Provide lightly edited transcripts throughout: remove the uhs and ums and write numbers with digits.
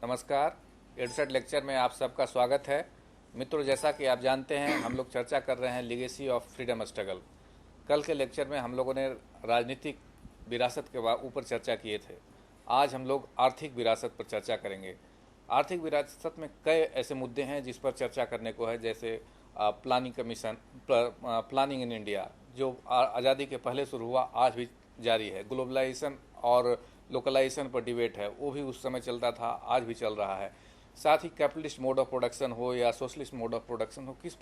नमस्कार, EDUSAT lecture में आप सबका स्वागत है। मित्रों, जैसा कि आप जानते हैं, हम लोग चर्चा कर रहे हैं लीगेसी ऑफ फ्रीडम स्ट्रगल। कल के लेक्चर में हम लोगों ने राजनीतिक विरासत के ऊपर चर्चा किए थे। आज हम लोग आर्थिक विरासत पर चर्चा करेंगे। आर्थिक विरासत में कई ऐसे मुद्दे हैं जिस पर चर्चा करने को है, जैसे planning commission, planning in India, जो आज़ादी के पहले शुरू हुआ, आज भी जारी है। ग्लोबलाइजेशन और लोकलाइजेशन पर डिबेट है, वो भी उस समय चलता था, आज भी चल रहा है। साथ ही कैपिटलिस्ट मोड ऑफ प्रोडक्शन हो या सोशलिस्ट मोड ऑफ प्रोडक्शन हो, किस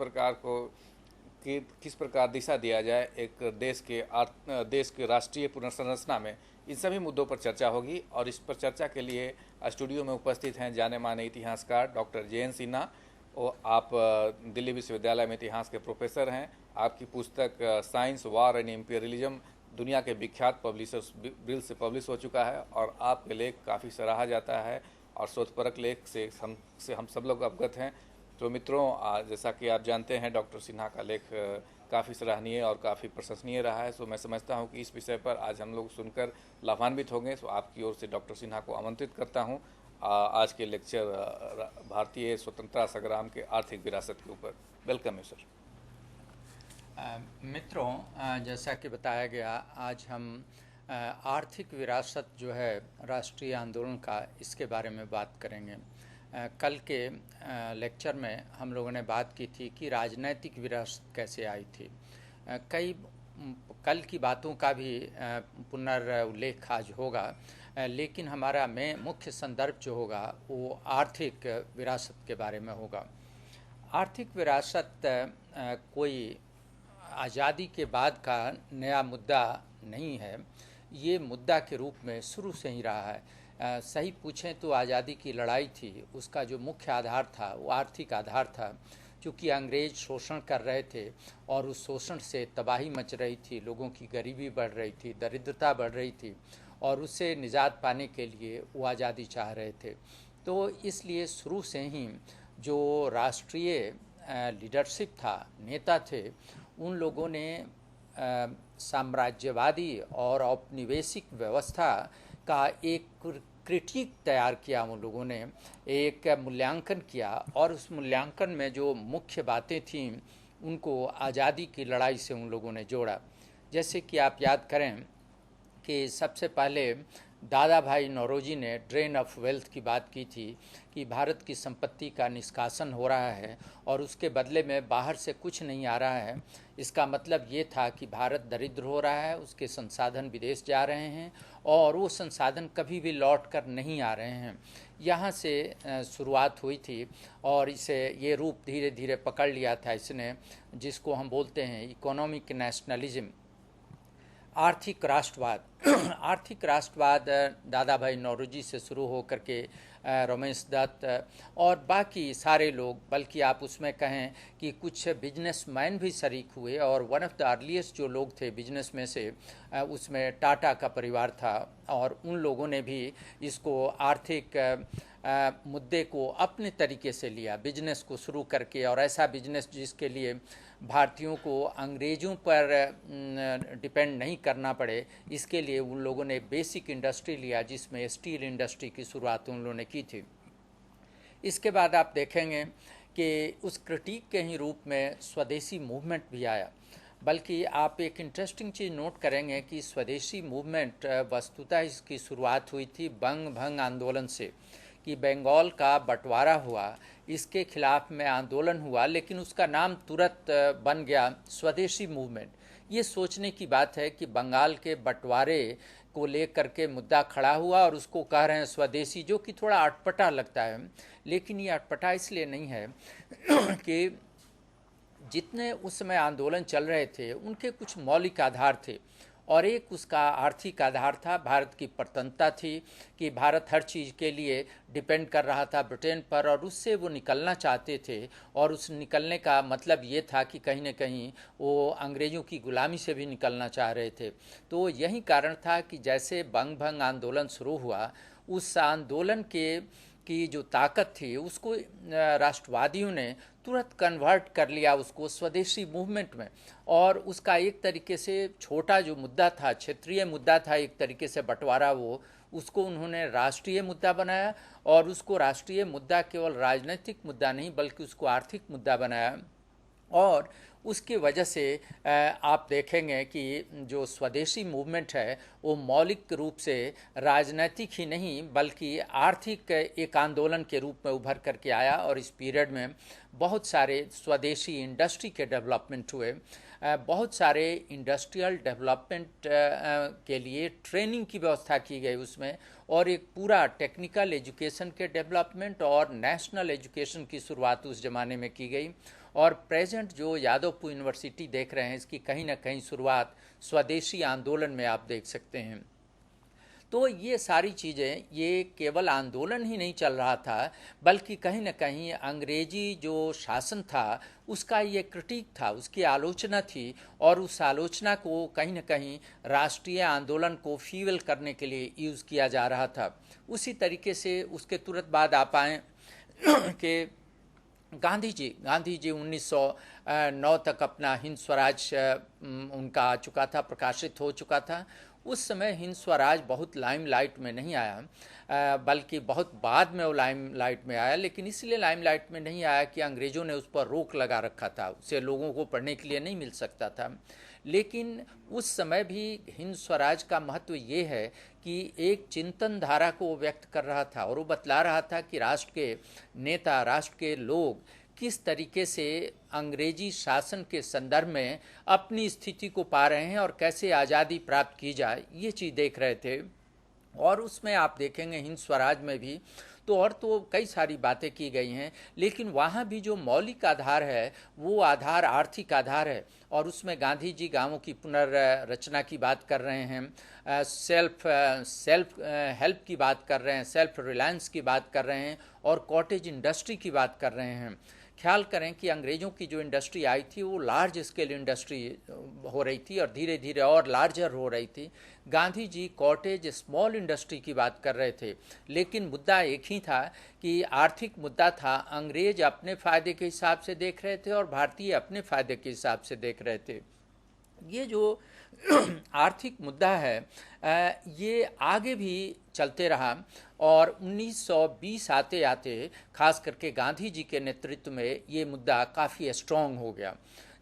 प्रकार दिशा दिया जाए एक देश के राष्ट्रीय पुनर्संरचना में, इन सभी मुद्दों पर चर्चा होगी। और इस पर चर्चा के लिए स्टूडियो में उपस्थित हैं जाने माने इतिहासकार डॉक्टर जे.एन. सिन्हा। और आप दिल्ली विश्वविद्यालय में इतिहास के प्रोफेसर हैं। आपकी पुस्तक साइंस, वार एंड इम्पीरियलिज्म दुनिया के विख्यात पब्लिशर्स बिल से पब्लिश हो चुका है और आपके लेख काफ़ी सराहा जाता है और शोधपरक लेख से हम सब लोग अवगत हैं। तो मित्रों, जैसा कि आप जानते हैं, डॉक्टर सिन्हा का लेख काफ़ी सराहनीय और काफ़ी प्रशंसनीय रहा है। सो मैं समझता हूं कि इस विषय पर आज हम लोग सुनकर लाभान्वित होंगे। सो आपकी ओर से डॉक्टर सिन्हा को आमंत्रित करता हूं आज के लेक्चर भारतीय स्वतंत्रता संग्राम के आर्थिक विरासत के ऊपर। वेलकम है सर। मित्रों, जैसा कि बताया गया, आज हम आर्थिक विरासत जो है राष्ट्रीय आंदोलन का, इसके बारे में बात करेंगे। कल के लेक्चर में हम लोगों ने बात की थी कि राजनैतिक विरासत कैसे आई थी। कल की बातों का भी पुनर्उल्लेख आज होगा, लेकिन हमारा मुख्य संदर्भ जो होगा वो आर्थिक विरासत के बारे में होगा। आर्थिक विरासत कोई आज़ादी के बाद का नया मुद्दा नहीं है, ये मुद्दा के रूप में शुरू से ही रहा है। सही पूछें तो आज़ादी की लड़ाई थी, उसका जो मुख्य आधार था वो आर्थिक आधार था। चूँकि अंग्रेज शोषण कर रहे थे और उस शोषण से तबाही मच रही थी, लोगों की गरीबी बढ़ रही थी, दरिद्रता बढ़ रही थी, और उससे निजात पाने के लिए वो आज़ादी चाह रहे थे। तो इसलिए शुरू से ही जो राष्ट्रीय लीडरशिप था, नेता थे, उन लोगों ने साम्राज्यवादी और औपनिवेशिक व्यवस्था का एक क्रिटिक तैयार किया। उन लोगों ने एक मूल्यांकन किया और उस मूल्यांकन में जो मुख्य बातें थीं उनको आज़ादी की लड़ाई से उन लोगों ने जोड़ा। जैसे कि आप याद करें कि सबसे पहले दादा भाई नौरोजी ने ड्रेन ऑफ वेल्थ की बात की थी कि भारत की संपत्ति का निष्कासन हो रहा है और उसके बदले में बाहर से कुछ नहीं आ रहा है। इसका मतलब ये था कि भारत दरिद्र हो रहा है, उसके संसाधन विदेश जा रहे हैं और वो संसाधन कभी भी लौट कर नहीं आ रहे हैं। यहाँ से शुरुआत हुई थी और इसे ये रूप धीरे धीरे पकड़ लिया था इसने, जिसको हम बोलते हैं इकोनॉमिक नेशनलिज्म, आर्थिक राष्ट्रवाद। आर्थिक राष्ट्रवाद दादा भाई नौरोजी से शुरू होकर के रमेश दत्त और बाकी सारे लोग, बल्कि आप उसमें कहें कि कुछ बिजनेसमैन भी शरीक हुए, और वन ऑफ द अर्लीस्ट जो लोग थे बिजनेस में से उसमें टाटा का परिवार था, और उन लोगों ने भी इसको आर्थिक मुद्दे को अपने तरीके से लिया, बिजनेस को शुरू करके, और ऐसा बिजनेस जिसके लिए भारतीयों को अंग्रेज़ों पर डिपेंड नहीं करना पड़े, इसके लिए उन लोगों ने बेसिक इंडस्ट्री लिया, जिसमें स्टील इंडस्ट्री की शुरुआत उन लोगों ने की थी। इसके बाद आप देखेंगे कि उस क्रिटिक के ही रूप में स्वदेशी मूवमेंट भी आया। बल्कि आप एक इंटरेस्टिंग चीज़ नोट करेंगे कि स्वदेशी मूवमेंट वस्तुतः इसकी शुरुआत हुई थी बंग भंग आंदोलन से, कि बंगाल का बंटवारा हुआ, इसके खिलाफ में आंदोलन हुआ, लेकिन उसका नाम तुरंत बन गया स्वदेशी मूवमेंट। ये सोचने की बात है कि बंगाल के बंटवारे को लेकर के मुद्दा खड़ा हुआ और उसको कह रहे हैं स्वदेशी, जो कि थोड़ा अटपटा लगता है। लेकिन ये अटपटा इसलिए नहीं है कि जितने उस समय आंदोलन चल रहे थे उनके कुछ मौलिक आधार थे, और एक उसका आर्थिक आधार था, भारत की प्रतनता थी कि भारत हर चीज़ के लिए डिपेंड कर रहा था ब्रिटेन पर, और उससे वो निकलना चाहते थे। और उस निकलने का मतलब ये था कि कहीं न कहीं वो अंग्रेज़ों की गुलामी से भी निकलना चाह रहे थे। तो यही कारण था कि जैसे बंग भंग आंदोलन शुरू हुआ, उस आंदोलन की जो ताकत थी उसको राष्ट्रवादियों ने तुरंत कन्वर्ट कर लिया उसको स्वदेशी मूवमेंट में। और उसका एक तरीके से छोटा जो मुद्दा था, क्षेत्रीय मुद्दा था, एक तरीके से बंटवारा, वो उसको उन्होंने राष्ट्रीय मुद्दा बनाया। और उसको राष्ट्रीय मुद्दा केवल राजनीतिक मुद्दा नहीं बल्कि उसको आर्थिक मुद्दा बनाया। और उसकी वजह से आप देखेंगे कि जो स्वदेशी मूवमेंट है वो मौलिक रूप से राजनीतिक ही नहीं बल्कि आर्थिक एक आंदोलन के रूप में उभर करके आया। और इस पीरियड में बहुत सारे स्वदेशी इंडस्ट्री के डेवलपमेंट हुए, बहुत सारे इंडस्ट्रियल डेवलपमेंट के लिए ट्रेनिंग की व्यवस्था की गई उसमें, और एक पूरा टेक्निकल एजुकेशन के डेवलपमेंट और नेशनल एजुकेशन की शुरुआत उस ज़माने में की गई। और प्रेजेंट जो यादवपुर यूनिवर्सिटी देख रहे हैं, इसकी कहीं ना कहीं शुरुआत स्वदेशी आंदोलन में आप देख सकते हैं। तो ये सारी चीज़ें, ये केवल आंदोलन ही नहीं चल रहा था बल्कि कहीं ना कहीं अंग्रेजी जो शासन था उसका ये क्रिटिक था, उसकी आलोचना थी। और उस आलोचना को कहीं ना कहीं राष्ट्रीय आंदोलन को फ्यूल करने के लिए यूज़ किया जा रहा था। उसी तरीके से उसके तुरंत बाद आप आएँ कि गांधी जी 1909 तक अपना हिंद स्वराज उनका आ चुका था, प्रकाशित हो चुका था। उस समय हिंद स्वराज बहुत लाइमलाइट में नहीं आया, बल्कि बहुत बाद में वो लाइमलाइट में आया। लेकिन इसलिए लाइमलाइट में नहीं आया कि अंग्रेज़ों ने उस पर रोक लगा रखा था, उसे लोगों को पढ़ने के लिए नहीं मिल सकता था। लेकिन उस समय भी हिंद स्वराज का महत्व ये है कि एक चिंतन धारा को वो व्यक्त कर रहा था, और वो बतला रहा था कि राष्ट्र के नेता, राष्ट्र के लोग किस तरीके से अंग्रेजी शासन के संदर्भ में अपनी स्थिति को पा रहे हैं और कैसे आज़ादी प्राप्त की जाए, ये चीज़ देख रहे थे। और उसमें आप देखेंगे हिंद स्वराज में भी तो कई सारी बातें की गई हैं, लेकिन वहाँ भी जो मौलिक आधार है वो आधार आर्थिक आधार है। और उसमें गांधी जी गांवों की पुनर्रचना की बात कर रहे हैं, सेल्फ हेल्प की बात कर रहे हैं, सेल्फ रिलायंस की बात कर रहे हैं, और कॉटेज इंडस्ट्री की बात कर रहे हैं। ख्याल करें कि अंग्रेज़ों की जो इंडस्ट्री आई थी वो लार्ज स्केल इंडस्ट्री हो रही थी और धीरे धीरे और लार्जर हो रही थी। Gandhi ji cottage small industry की बात कर रहे थे, लेकिन मुद्दा एक ही था कि आर्थिक मुद्दा था। अंग्रेज अपने फ़ायदे के हिसाब से देख रहे थे और भारतीय अपने फ़ायदे के हिसाब से देख रहे थे। ये जो आर्थिक मुद्दा है ये आगे भी चलते रहा, और 1920 आते आते खास करके गांधी जी के नेतृत्व में ये मुद्दा काफ़ी स्ट्रॉन्ग हो गया।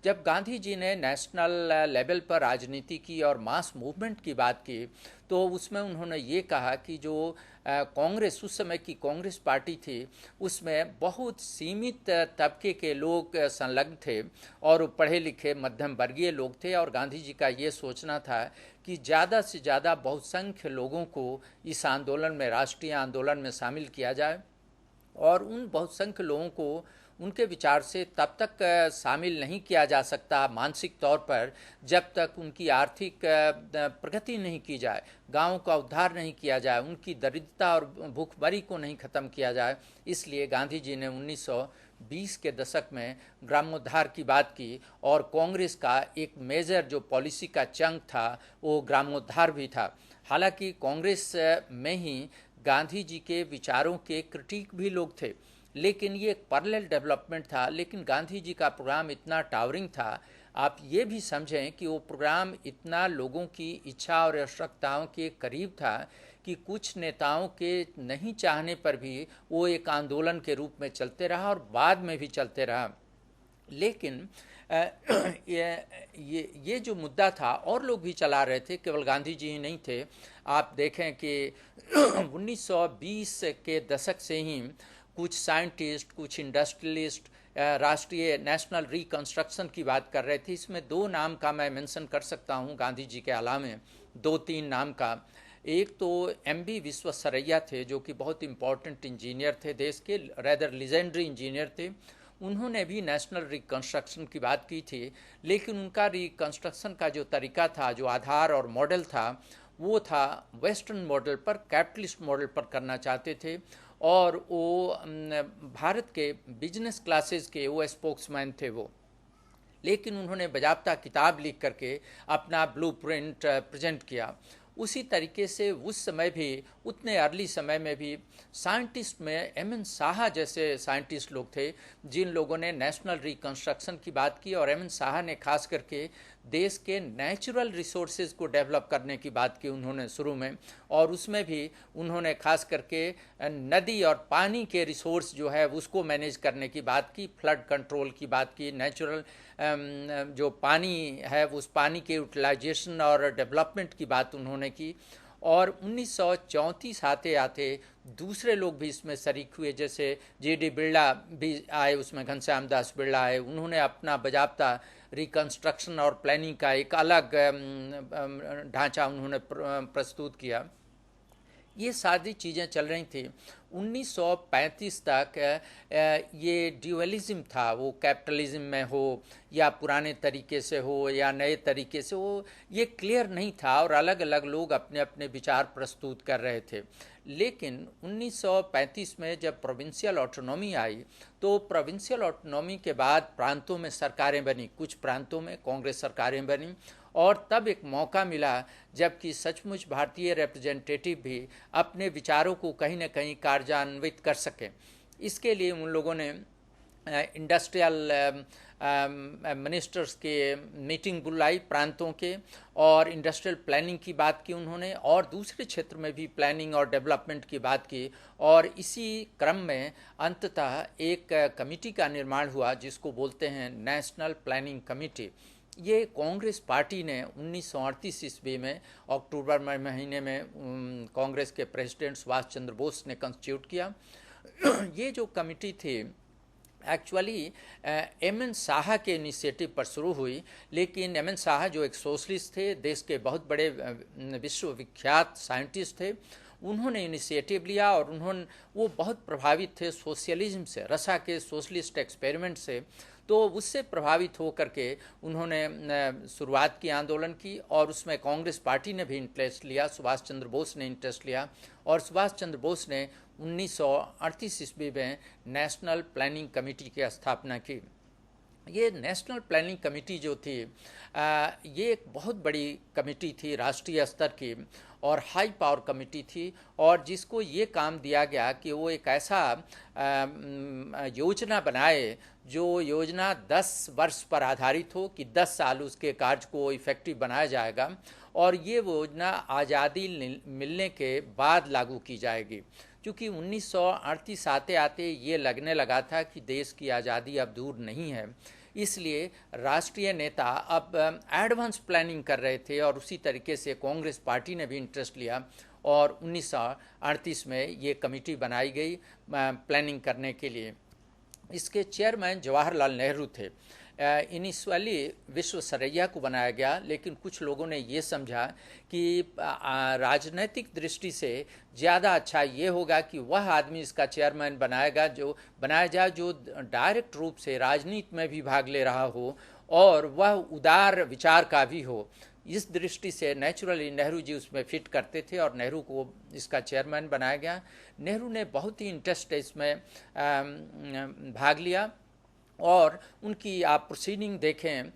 जब गांधी जी ने नेशनल लेवल पर राजनीति की और मास मूवमेंट की बात की, तो उसमें उन्होंने ये कहा कि जो कांग्रेस, उस समय की कांग्रेस पार्टी थी, उसमें बहुत सीमित तबके के लोग संलग्न थे और पढ़े लिखे मध्यम वर्गीय लोग थे। और गांधी जी का ये सोचना था कि ज़्यादा से ज़्यादा बहुसंख्य लोगों को इस आंदोलन में, राष्ट्रीय आंदोलन में शामिल किया जाए। और उन बहुसंख्य लोगों को उनके विचार से तब तक शामिल नहीं किया जा सकता मानसिक तौर पर जब तक उनकी आर्थिक प्रगति नहीं की जाए, गाँव का उद्धार नहीं किया जाए, उनकी दरिद्रता और भूखमरी को नहीं ख़त्म किया जाए। इसलिए गांधी जी ने 1920 के दशक में ग्रामोद्धार की बात की, और कांग्रेस का एक मेजर जो पॉलिसी का चंक था वो ग्रामोद्धार भी था। हालांकि कांग्रेस में ही गांधी जी के विचारों के क्रिटिक भी लोग थे, लेकिन ये एक पैरेलल डेवलपमेंट था। लेकिन गांधी जी का प्रोग्राम इतना टावरिंग था, आप ये भी समझें कि वो प्रोग्राम इतना लोगों की इच्छा और आवश्यकताओं के करीब था कि कुछ नेताओं के नहीं चाहने पर भी वो एक आंदोलन के रूप में चलते रहा और बाद में भी चलते रहा। लेकिन ये जो मुद्दा था और लोग भी चला रहे थे, केवल गांधी जी ही नहीं थे। आप देखें कि 1920 के दशक से ही कुछ साइंटिस्ट, कुछ इंडस्ट्रियलिस्ट राष्ट्रीय नेशनल रिकंस्ट्रक्शन की बात कर रहे थे। इसमें दो नाम का मैं मेंशन कर सकता हूँ गांधी जी के अलावे, दो तीन नाम का। एक तो एम.बी. विश्वेश्वरैया थे, जो कि बहुत इम्पोर्टेंट इंजीनियर थे, देश के रेदर लीजेंडरी इंजीनियर थे। उन्होंने भी नेशनल रिकंस्ट्रक्शन की बात की थी, लेकिन उनका रिकंस्ट्रक्शन का जो तरीका था, जो आधार और मॉडल था, वो था वेस्टर्न मॉडल पर, कैपिटलिस्ट मॉडल पर करना चाहते थे। और वो भारत के बिजनेस क्लासेस के वो स्पोक्समैन थे वो, लेकिन उन्होंने बाकायदा किताब लिख करके अपना ब्लूप्रिंट प्रेजेंट किया। उसी तरीके से उस समय भी, उतने अर्ली समय में भी साइंटिस्ट में एम.एन. साहा जैसे साइंटिस्ट लोग थे जिन लोगों ने नेशनल रिकंस्ट्रक्शन की बात की। और एम.एन. साहा ने खास करके देश के नेचुरल रिसोर्सेज को डेवलप करने की बात की उन्होंने शुरू में, और उसमें भी उन्होंने खास करके नदी और पानी के रिसोर्स जो है उसको मैनेज करने की बात की, फ्लड कंट्रोल की बात की, नेचुरल जो पानी है उस पानी के यूटिलाइजेशन और डेवलपमेंट की बात उन्होंने की। और 1934 आते आते दूसरे लोग भी इसमें शरीक हुए, जैसे जी.डी. बिरला भी आए, उसमें घनश्याम दास बिरला आए। उन्होंने अपना बाकायदा रिकंस्ट्रक्शन और प्लानिंग का एक अलग ढांचा उन्होंने प्रस्तुत किया। ये सारी चीज़ें चल रही थी। 1935 तक ये ड्यूअलिज्म था, वो कैपिटलिज्म में हो या पुराने तरीके से हो या नए तरीके से हो, ये क्लियर नहीं था और अलग अलग लोग अपने अपने विचार प्रस्तुत कर रहे थे। लेकिन 1935 में जब प्रोविंशियल ऑटोनॉमी आई, तो प्रोविंशियल ऑटोनॉमी के बाद प्रांतों में सरकारें बनी, कुछ प्रांतों में कांग्रेस सरकारें बनी, और तब एक मौका मिला जबकि सचमुच भारतीय रिप्रेजेंटेटिव भी अपने विचारों को कहीं न कहीं कार्यान्वित कर सकें। इसके लिए उन लोगों ने इंडस्ट्रियल मिनिस्टर्स के मीटिंग बुलाई प्रांतों के, और इंडस्ट्रियल प्लानिंग की बात की उन्होंने, और दूसरे क्षेत्र में भी प्लानिंग और डेवलपमेंट की बात की। और इसी क्रम में अंततः एक कमेटी का निर्माण हुआ जिसको बोलते हैं नेशनल प्लानिंग कमेटी। ये कांग्रेस पार्टी ने 1938 ईस्वी में अक्टूबर महीने में कांग्रेस के प्रेसिडेंट सुभाष चंद्र बोस ने कंस्टिट्यूट किया। ये जो कमेटी थी एक्चुअली एम.एन. साहा के इनिशिएटिव पर शुरू हुई, लेकिन एम.एन. साहा जो एक सोशलिस्ट थे, देश के बहुत बड़े विश्वविख्यात साइंटिस्ट थे, उन्होंने इनिशिएटिव लिया और वो बहुत प्रभावित थे सोशलिज्म से, रसा के सोशलिस्ट एक्सपेरिमेंट से। तो उससे प्रभावित हो करके उन्होंने शुरुआत की आंदोलन की, और उसमें कांग्रेस पार्टी ने भी इंटरेस्ट लिया, सुभाष चंद्र बोस ने इंटरेस्ट लिया, और सुभाष चंद्र बोस ने 1938 ईस्वी में नेशनल प्लानिंग कमेटी की स्थापना की। ये नेशनल प्लानिंग कमेटी जो थी ये एक बहुत बड़ी कमेटी थी, राष्ट्रीय स्तर की और हाई पावर कमेटी थी, और जिसको ये काम दिया गया कि वो एक ऐसा योजना बनाए जो योजना 10 वर्ष पर आधारित हो, कि 10 साल उसके कार्य को इफेक्टिव बनाया जाएगा, और ये योजना आज़ादी मिलने के बाद लागू की जाएगी। क्योंकि 1938 आते आते ये लगने लगा था कि देश की आज़ादी अब दूर नहीं है, इसलिए राष्ट्रीय नेता अब एडवांस प्लानिंग कर रहे थे, और उसी तरीके से कांग्रेस पार्टी ने भी इंटरेस्ट लिया, और 1938 में ये कमेटी बनाई गई प्लानिंग करने के लिए। इसके चेयरमैन जवाहरलाल नेहरू थे। इनिशियली विश्वेश्वरैया को बनाया गया, लेकिन कुछ लोगों ने ये समझा कि राजनीतिक दृष्टि से ज़्यादा अच्छा ये होगा कि वह आदमी इसका चेयरमैन बनाया जाए जो डायरेक्ट रूप से राजनीति में भी भाग ले रहा हो और वह उदार विचार का भी हो। इस दृष्टि से नेचुरली नेहरू जी उसमें फिट करते थे और नेहरू को इसका चेयरमैन बनाया गया। नेहरू ने बहुत ही इंटरेस्ट इसमें भाग लिया, और उनकी आप प्रोसीडिंग देखें,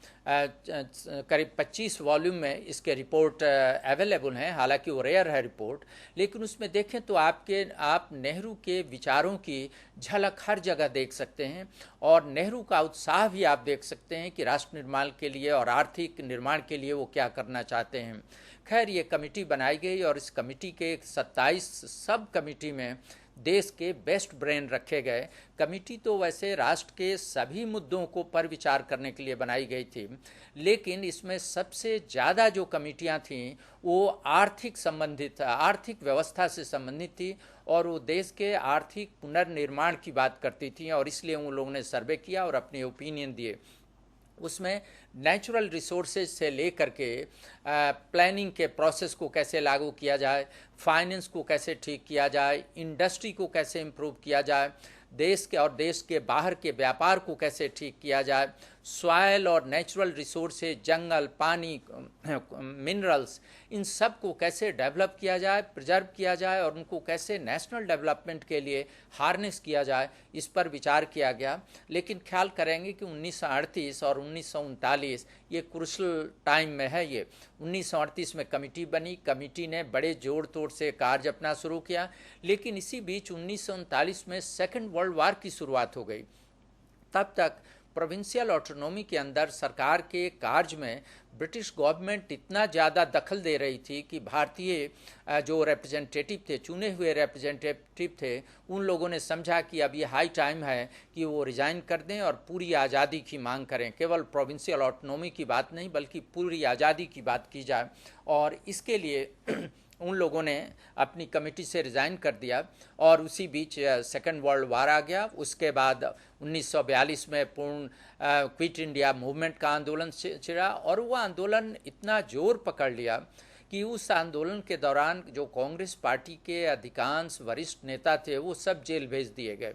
करीब 25 वॉल्यूम में इसके रिपोर्ट अवेलेबल हैं, हालांकि वो रेयर है रिपोर्ट, लेकिन उसमें देखें तो आप नेहरू के विचारों की झलक हर जगह देख सकते हैं, और नेहरू का उत्साह भी आप देख सकते हैं कि राष्ट्र निर्माण के लिए और आर्थिक निर्माण के लिए वो क्या करना चाहते हैं। खैर, ये कमेटी बनाई गई, और इस कमेटी के 27 सब कमेटी में देश के बेस्ट ब्रेन रखे गए। कमेटी तो वैसे राष्ट्र के सभी मुद्दों को पर विचार करने के लिए बनाई गई थी, लेकिन इसमें सबसे ज़्यादा जो कमेटियां थीं वो आर्थिक व्यवस्था से संबंधित थी, और वो देश के आर्थिक पुनर्निर्माण की बात करती थी, और इसलिए उन लोगों ने सर्वे किया और अपने ओपिनियन दिए। उसमें नेचुरल रिसोर्सेज से लेकर के प्लानिंग के प्रोसेस को कैसे लागू किया जाए, फाइनेंस को कैसे ठीक किया जाए, इंडस्ट्री को कैसे इम्प्रूव किया जाए, देश के और देश के बाहर के व्यापार को कैसे ठीक किया जाए, सॉयल और नेचुरल रिसोर्सेज, जंगल, पानी, मिनरल्स, इन सब को कैसे डेवलप किया जाए, प्रिजर्व किया जाए और उनको कैसे नेशनल डेवलपमेंट के लिए हार्नेस किया जाए, इस पर विचार किया गया। लेकिन ख्याल करेंगे कि 1938 और 1939 ये क्रूशल टाइम में है। ये 1938 में कमेटी बनी, कमेटी ने बड़े जोड़ तोड़ से कार्य अपना शुरू किया, लेकिन इसी बीच 1939 में सेकेंड वर्ल्ड वार की शुरुआत हो गई। तब तक प्रोविंशियल ऑटोनॉमी के अंदर सरकार के कार्य में ब्रिटिश गवर्नमेंट इतना ज़्यादा दखल दे रही थी कि भारतीय जो रिप्रेजेंटेटिव थे, चुने हुए रिप्रेजेंटेटिव थे, उन लोगों ने समझा कि अब ये हाई टाइम है कि वो रिज़ाइन कर दें और पूरी आज़ादी की मांग करें। केवल प्रोविंशियल ऑटोनॉमी की बात नहीं बल्कि पूरी आज़ादी की बात की जाए, और इसके लिए उन लोगों ने अपनी कमेटी से रिज़ाइन कर दिया। और उसी बीच सेकेंड वर्ल्ड वार आ गया। उसके बाद 1942 में पूर्ण क्विट इंडिया मूवमेंट का आंदोलन छिड़ा, और वो आंदोलन इतना जोर पकड़ लिया कि उस आंदोलन के दौरान जो कांग्रेस पार्टी के अधिकांश वरिष्ठ नेता थे वो सब जेल भेज दिए गए।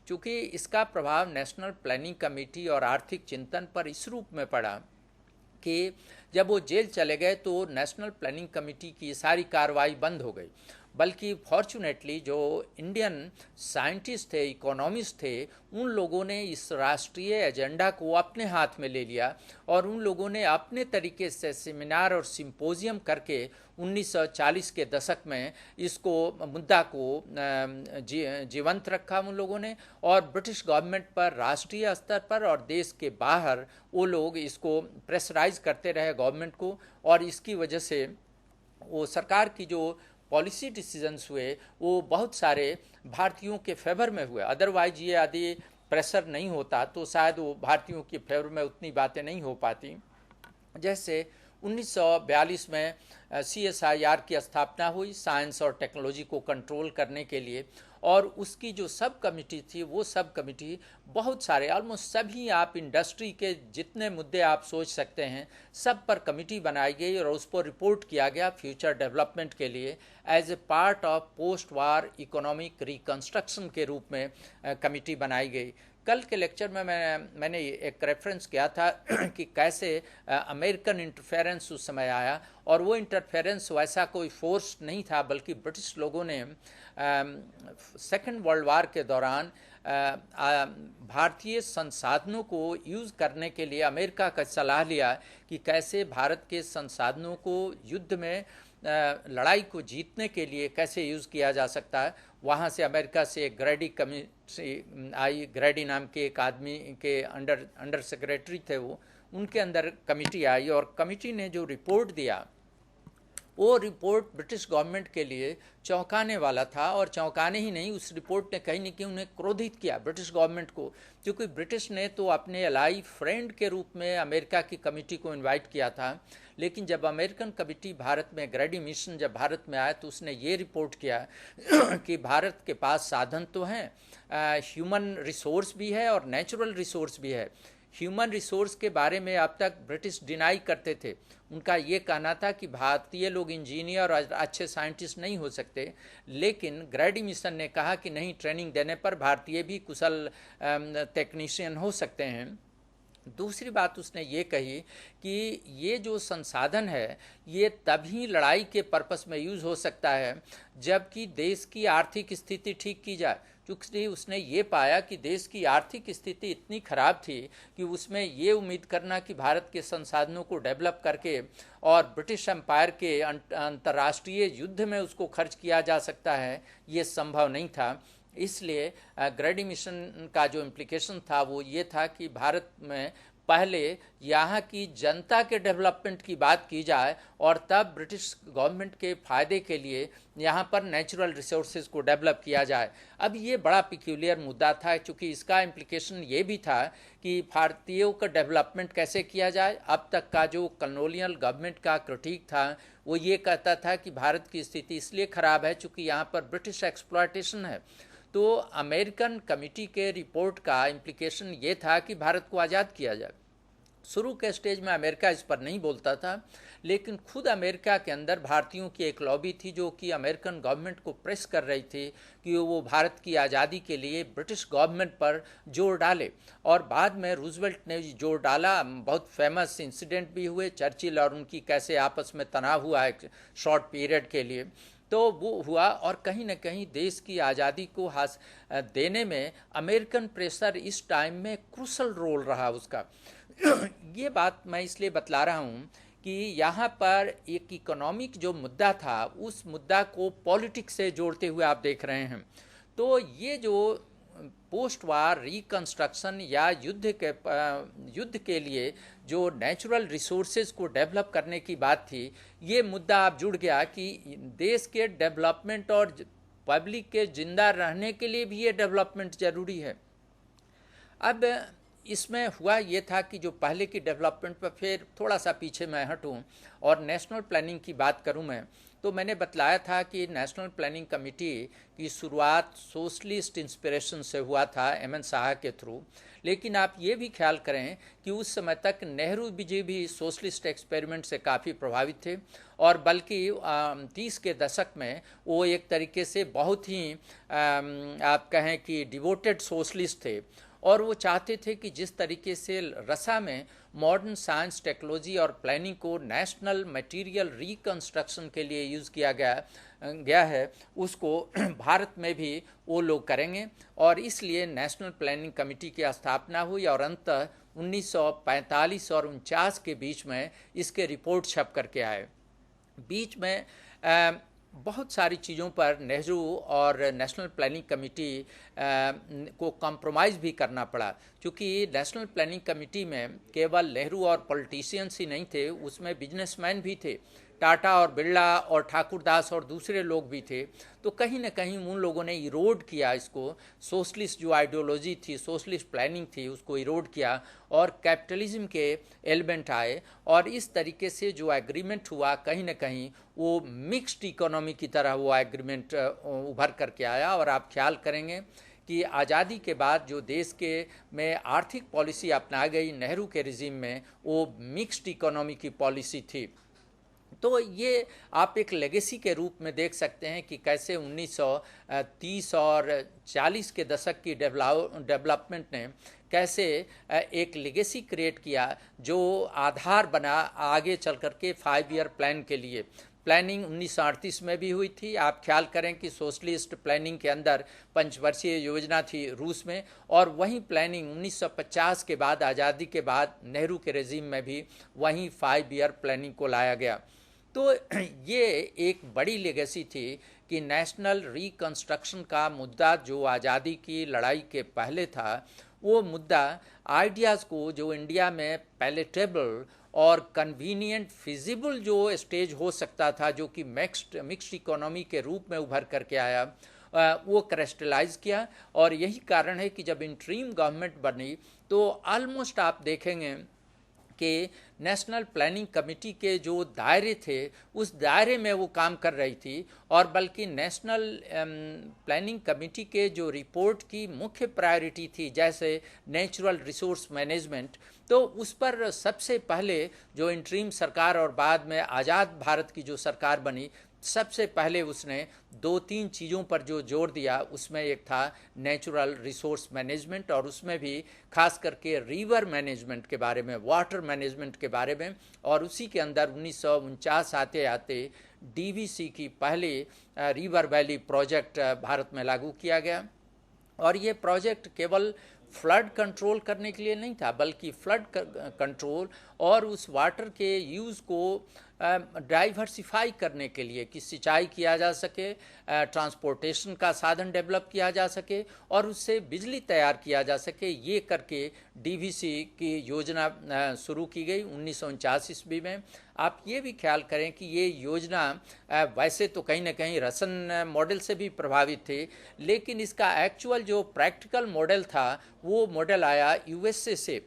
चूँकि इसका प्रभाव नेशनल प्लानिंग कमेटी और आर्थिक चिंतन पर इस रूप में पड़ा कि जब वो जेल चले गए तो नेशनल प्लानिंग कमेटी की सारी कार्रवाई बंद हो गई। बल्कि फॉर्चुनेटली जो इंडियन साइंटिस्ट थे, इकोनॉमिस्ट थे, उन लोगों ने इस राष्ट्रीय एजेंडा को अपने हाथ में ले लिया और उन लोगों ने अपने तरीके से सेमिनार और सिंपोजियम करके 1940 के दशक में इसको मुद्दा को जीवंत रखा उन लोगों ने। और ब्रिटिश गवर्नमेंट पर राष्ट्रीय स्तर पर और देश के बाहर वो लोग इसको प्रेशराइज करते रहे गवर्नमेंट को, और इसकी वजह से वो सरकार की जो पॉलिसी डिसीजंस हुए वो बहुत सारे भारतीयों के फेवर में हुए। अदरवाइज ये यदि प्रेशर नहीं होता तो शायद वो भारतीयों के फेवर में उतनी बातें नहीं हो पाती। जैसे 1942 में CSIR की स्थापना हुई, साइंस और टेक्नोलॉजी को कंट्रोल करने के लिए, और उसकी जो सब कमेटी थी वो सब कमेटी बहुत सारे, ऑलमोस्ट सभी आप इंडस्ट्री के जितने मुद्दे आप सोच सकते हैं सब पर कमेटी बनाई गई और उस पर रिपोर्ट किया गया फ्यूचर डेवलपमेंट के लिए as a part of post war economic reconstruction के रूप में कमेटी बनाई गई। कल के लेक्चर में मैंने एक रेफरेंस किया था कि कैसे अमेरिकन इंटरफेरेंस उस समय आया, और वो इंटरफेरेंस वैसा कोई फोर्स नहीं था बल्कि ब्रिटिश लोगों ने सेकेंड वर्ल्ड वार के दौरान भारतीय संसाधनों को यूज़ करने के लिए अमेरिका का सलाह लिया कि कैसे भारत के संसाधनों को युद्ध में लड़ाई को जीतने के लिए कैसे यूज़ किया जा सकता है। वहाँ से अमेरिका से एक ग्रैडी कमेटी आई, ग्रैडी नाम के एक आदमी के अंडर सेक्रेटरी थे वो, उनके अंदर कमेटी आई और कमेटी ने जो रिपोर्ट दिया वो रिपोर्ट ब्रिटिश गवर्नमेंट के लिए चौंकाने वाला था। और चौंकाने ही नहीं, उस रिपोर्ट ने कहीं न कहीं उन्हें क्रोधित किया ब्रिटिश गवर्नमेंट को, क्योंकि ब्रिटिश ने तो अपने एलाई फ्रेंड के रूप में अमेरिका की कमेटी को इनवाइट किया था, लेकिन जब अमेरिकन कमेटी भारत में, ग्रैडी मिशन जब भारत में आया तो उसने ये रिपोर्ट किया कि भारत के पास साधन तो हैं, ह्यूमन रिसोर्स भी है और नेचुरल रिसोर्स भी है। ह्यूमन रिसोर्स के बारे में अब तक ब्रिटिश डिनाई करते थे। उनका ये कहना था कि भारतीय लोग इंजीनियर और अच्छे साइंटिस्ट नहीं हो सकते, लेकिन ग्रैडी मिशन ने कहा कि नहीं, ट्रेनिंग देने पर भारतीय भी कुशल टेक्नीशियन हो सकते हैं। दूसरी बात उसने ये कही कि ये जो संसाधन है ये तभी लड़ाई के पर्पस में यूज़ हो सकता है जबकि देश की आर्थिक स्थिति ठीक की जाए। क्योंकि उसने ये पाया कि देश की आर्थिक स्थिति इतनी ख़राब थी कि उसमें ये उम्मीद करना कि भारत के संसाधनों को डेवलप करके और ब्रिटिश एम्पायर के अंतर्राष्ट्रीय युद्ध में उसको खर्च किया जा सकता है, ये संभव नहीं था। इसलिए ग्रैडी मिशन का जो इम्प्लीकेशन था वो ये था कि भारत में पहले यहाँ की जनता के डेवलपमेंट की बात की जाए और तब ब्रिटिश गवर्नमेंट के फ़ायदे के लिए यहाँ पर नेचुरल रिसोर्सेज को डेवलप किया जाए। अब ये बड़ा पिक्यूलियर मुद्दा था, क्योंकि इसका इम्प्लीकेशन ये भी था कि भारतीयों का डेवलपमेंट कैसे किया जाए। अब तक का जो कॉलोनियल गवर्नमेंट का क्रिटिक था वो ये कहता था कि भारत की स्थिति इसलिए ख़राब है क्योंकि यहाँ पर ब्रिटिश एक्सप्लॉयटेशन है। तो अमेरिकन कमेटी के रिपोर्ट का इम्प्लीकेशन ये था कि भारत को आज़ाद किया जाए। शुरू के स्टेज में अमेरिका इस पर नहीं बोलता था, लेकिन खुद अमेरिका के अंदर भारतीयों की एक लॉबी थी जो कि अमेरिकन गवर्नमेंट को प्रेस कर रही थी कि वो भारत की आज़ादी के लिए ब्रिटिश गवर्नमेंट पर जोर डाले। और बाद में रूजवेल्ट ने जोर डाला। बहुत फेमस इंसिडेंट भी हुए, चर्चिल और उनकी कैसे आपस में तनाव हुआ एक शॉर्ट पीरियड के लिए, तो वो हुआ। और कहीं ना कहीं देश की आज़ादी को देने में अमेरिकन प्रेशर इस टाइम में क्रूशल रोल रहा उसका। ये बात मैं इसलिए बतला रहा हूँ कि यहाँ पर एक इकोनॉमिक जो मुद्दा था उस मुद्दा को पॉलिटिक्स से जोड़ते हुए आप देख रहे हैं। तो ये जो पोस्ट वार रिकंस्ट्रक्शन या युद्ध के लिए जो नेचुरल रिसोर्सेज को डेवलप करने की बात थी, ये मुद्दा अब जुड़ गया कि देश के डेवलपमेंट और पब्लिक के जिंदा रहने के लिए भी ये डेवलपमेंट ज़रूरी है। अब इसमें हुआ ये था कि जो पहले की डेवलपमेंट पर फिर थोड़ा सा पीछे मैं हटूं और नेशनल प्लानिंग की बात करूं मैं, तो मैंने बतलाया था कि नेशनल प्लानिंग कमेटी की शुरुआत सोशलिस्ट इंस्पिरेशन से हुआ था एम.एन. साहा के थ्रू। लेकिन आप ये भी ख्याल करें कि उस समय तक नेहरू जी भी सोशलिस्ट एक्सपेरिमेंट से काफ़ी प्रभावित थे और बल्कि 30 के दशक में वो एक तरीके से बहुत ही आप कहें कि डिवोटेड सोशलिस्ट थे। और वो चाहते थे कि जिस तरीके से रसा में मॉडर्न साइंस, टेक्नोलॉजी और प्लानिंग को नेशनल मटेरियल रिकंस्ट्रक्शन के लिए यूज़ किया गया है, उसको भारत में भी वो लोग करेंगे। और इसलिए नेशनल प्लानिंग कमेटी की स्थापना हुई और अंततः 1945 और 49 के बीच में इसके रिपोर्ट छप करके आए। बीच में बहुत सारी चीज़ों पर नेहरू और नेशनल प्लानिंग कमेटी को कॉम्प्रोमाइज़ भी करना पड़ा, क्योंकि नेशनल प्लानिंग कमेटी में केवल नेहरू और पॉलिटिशियंस ही नहीं थे, उसमें बिजनेसमैन भी थे। टाटा और बिरला और ठाकुरदास और दूसरे लोग भी थे। तो कहीं ना कहीं उन लोगों ने इरोड किया इसको, सोशलिस्ट जो आइडियोलॉजी थी, सोशलिस्ट प्लानिंग थी, उसको इरोड किया और कैपिटलिज्म के एलिमेंट आए। और इस तरीके से जो एग्रीमेंट हुआ कहीं ना कहीं वो मिक्स्ड इकोनॉमी की तरह वो एग्रीमेंट उभर करके आया। और आप ख्याल करेंगे कि आज़ादी के बाद जो देश के में आर्थिक पॉलिसी अपना गई नेहरू के रिजीम में, वो मिक्स्ड इकोनॉमी की पॉलिसी थी। तो ये आप एक लेगेसी के रूप में देख सकते हैं कि कैसे 1930 और 40 के दशक की डेवलपमेंट ने कैसे एक लेगेसी क्रिएट किया जो आधार बना आगे चल करके 5 ईयर प्लान के लिए। प्लानिंग 1938 में भी हुई थी। आप ख्याल करें कि सोशलिस्ट प्लानिंग के अंदर पंचवर्षीय योजना थी रूस में, और वहीं प्लानिंग 1950 के बाद, आज़ादी के बाद नेहरू के रेजिम में भी वहीं 5 ईयर प्लानिंग को लाया गया। तो ये एक बड़ी लेगेसी थी कि नेशनल रिकंस्ट्रक्शन का मुद्दा जो आज़ादी की लड़ाई के पहले था, वो मुद्दा आइडियाज़ को जो इंडिया में पैलेटेबल और कन्वीनियंट फिजिबल जो स्टेज हो सकता था, जो कि मिक्स्ड इकोनॉमी के रूप में उभर करके आया, वो क्रिस्टलाइज किया। और यही कारण है कि जब इंटरिम गवर्नमेंट बनी तो ऑलमोस्ट आप देखेंगे कि नेशनल प्लानिंग कमेटी के जो दायरे थे उस दायरे में वो काम कर रही थी। और बल्कि नेशनल प्लानिंग कमेटी के जो रिपोर्ट की मुख्य प्रायोरिटी थी, जैसे नेचुरल रिसोर्स मैनेजमेंट, तो उस पर सबसे पहले जो इंटरिम सरकार और बाद में आज़ाद भारत की जो सरकार बनी, सबसे पहले उसने 2-3 चीज़ों पर जो जोर दिया, उसमें एक था नेचुरल रिसोर्स मैनेजमेंट, और उसमें भी खास करके रिवर मैनेजमेंट के बारे में, वाटर मैनेजमेंट के बारे में। और उसी के अंदर 1949 आते आते डीवीसी की पहली रिवर वैली प्रोजेक्ट भारत में लागू किया गया। और ये प्रोजेक्ट केवल फ्लड कंट्रोल करने के लिए नहीं था, बल्कि फ्लड कंट्रोल और उस वाटर के यूज़ को डाइवर्सिफाई करने के लिए, कि सिंचाई किया जा सके, ट्रांसपोर्टेशन का साधन डेवलप किया जा सके और उससे बिजली तैयार किया जा सके, ये करके डीवीसी की योजना शुरू की गई 1949 ईस्वी में। आप ये भी ख्याल करें कि ये योजना वैसे तो कहीं ना कहीं रसन मॉडल से भी प्रभावित थी, लेकिन इसका एक्चुअल जो प्रैक्टिकल मॉडल था वो मॉडल आया यूएसए से।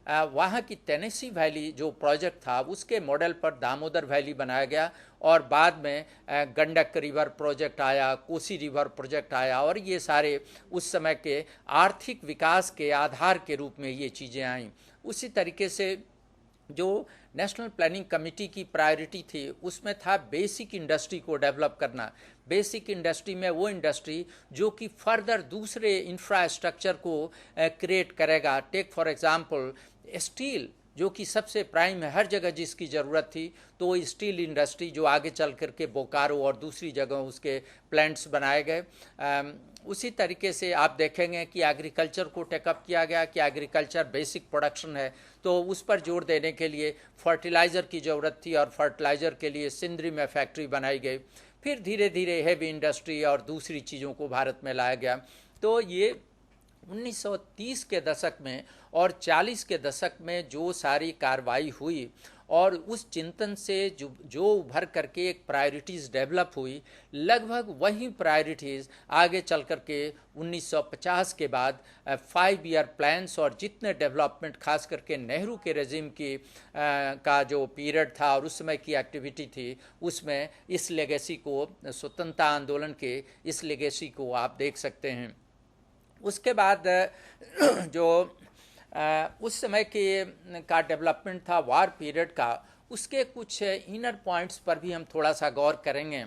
वहाँ की टेनेसी वैली जो प्रोजेक्ट था उसके मॉडल पर दामोदर वैली बनाया गया, और बाद में गंडक रिवर प्रोजेक्ट आया, कोसी रिवर प्रोजेक्ट आया, और ये सारे उस समय के आर्थिक विकास के आधार के रूप में ये चीज़ें आईं। उसी तरीके से जो नेशनल प्लानिंग कमेटी की प्रायोरिटी थी उसमें था बेसिक इंडस्ट्री को डेवलप करना। बेसिक इंडस्ट्री में वो इंडस्ट्री जो कि फर्दर दूसरे इंफ्रास्ट्रक्चर को क्रिएट करेगा। टेक फॉर एग्जांपल स्टील, जो कि सबसे प्राइम है, हर जगह जिसकी ज़रूरत थी, तो वो स्टील इंडस्ट्री जो आगे चल करके बोकारो और दूसरी जगह उसके प्लांट्स बनाए गए। उसी तरीके से आप देखेंगे कि एग्रीकल्चर को टेकअप किया गया कि एग्रीकल्चर बेसिक प्रोडक्शन है, तो उस पर जोर देने के लिए फर्टिलाइज़र की ज़रूरत थी और फर्टिलाइज़र के लिए सिंदरी में फैक्ट्री बनाई गई। फिर धीरे धीरे हैवी इंडस्ट्री और दूसरी चीज़ों को भारत में लाया गया। तो ये 1930 के दशक में और 40 के दशक में जो सारी कार्रवाई हुई और उस चिंतन से जो उभर करके एक प्रायोरिटीज़ डेवलप हुई, लगभग वही प्रायोरिटीज़ आगे चल करके 1950 के बाद 5 ईयर प्लान्स और जितने डेवलपमेंट खास करके नेहरू के रेजिम की का जो पीरियड था और उस समय की एक्टिविटी थी, उसमें इस लेगेसी को, स्वतंत्रता आंदोलन के इस लेगेसी को आप देख सकते हैं। उसके बाद जो उस समय के का डेवलपमेंट था वार पीरियड का, उसके कुछ इनर पॉइंट्स पर भी हम थोड़ा सा गौर करेंगे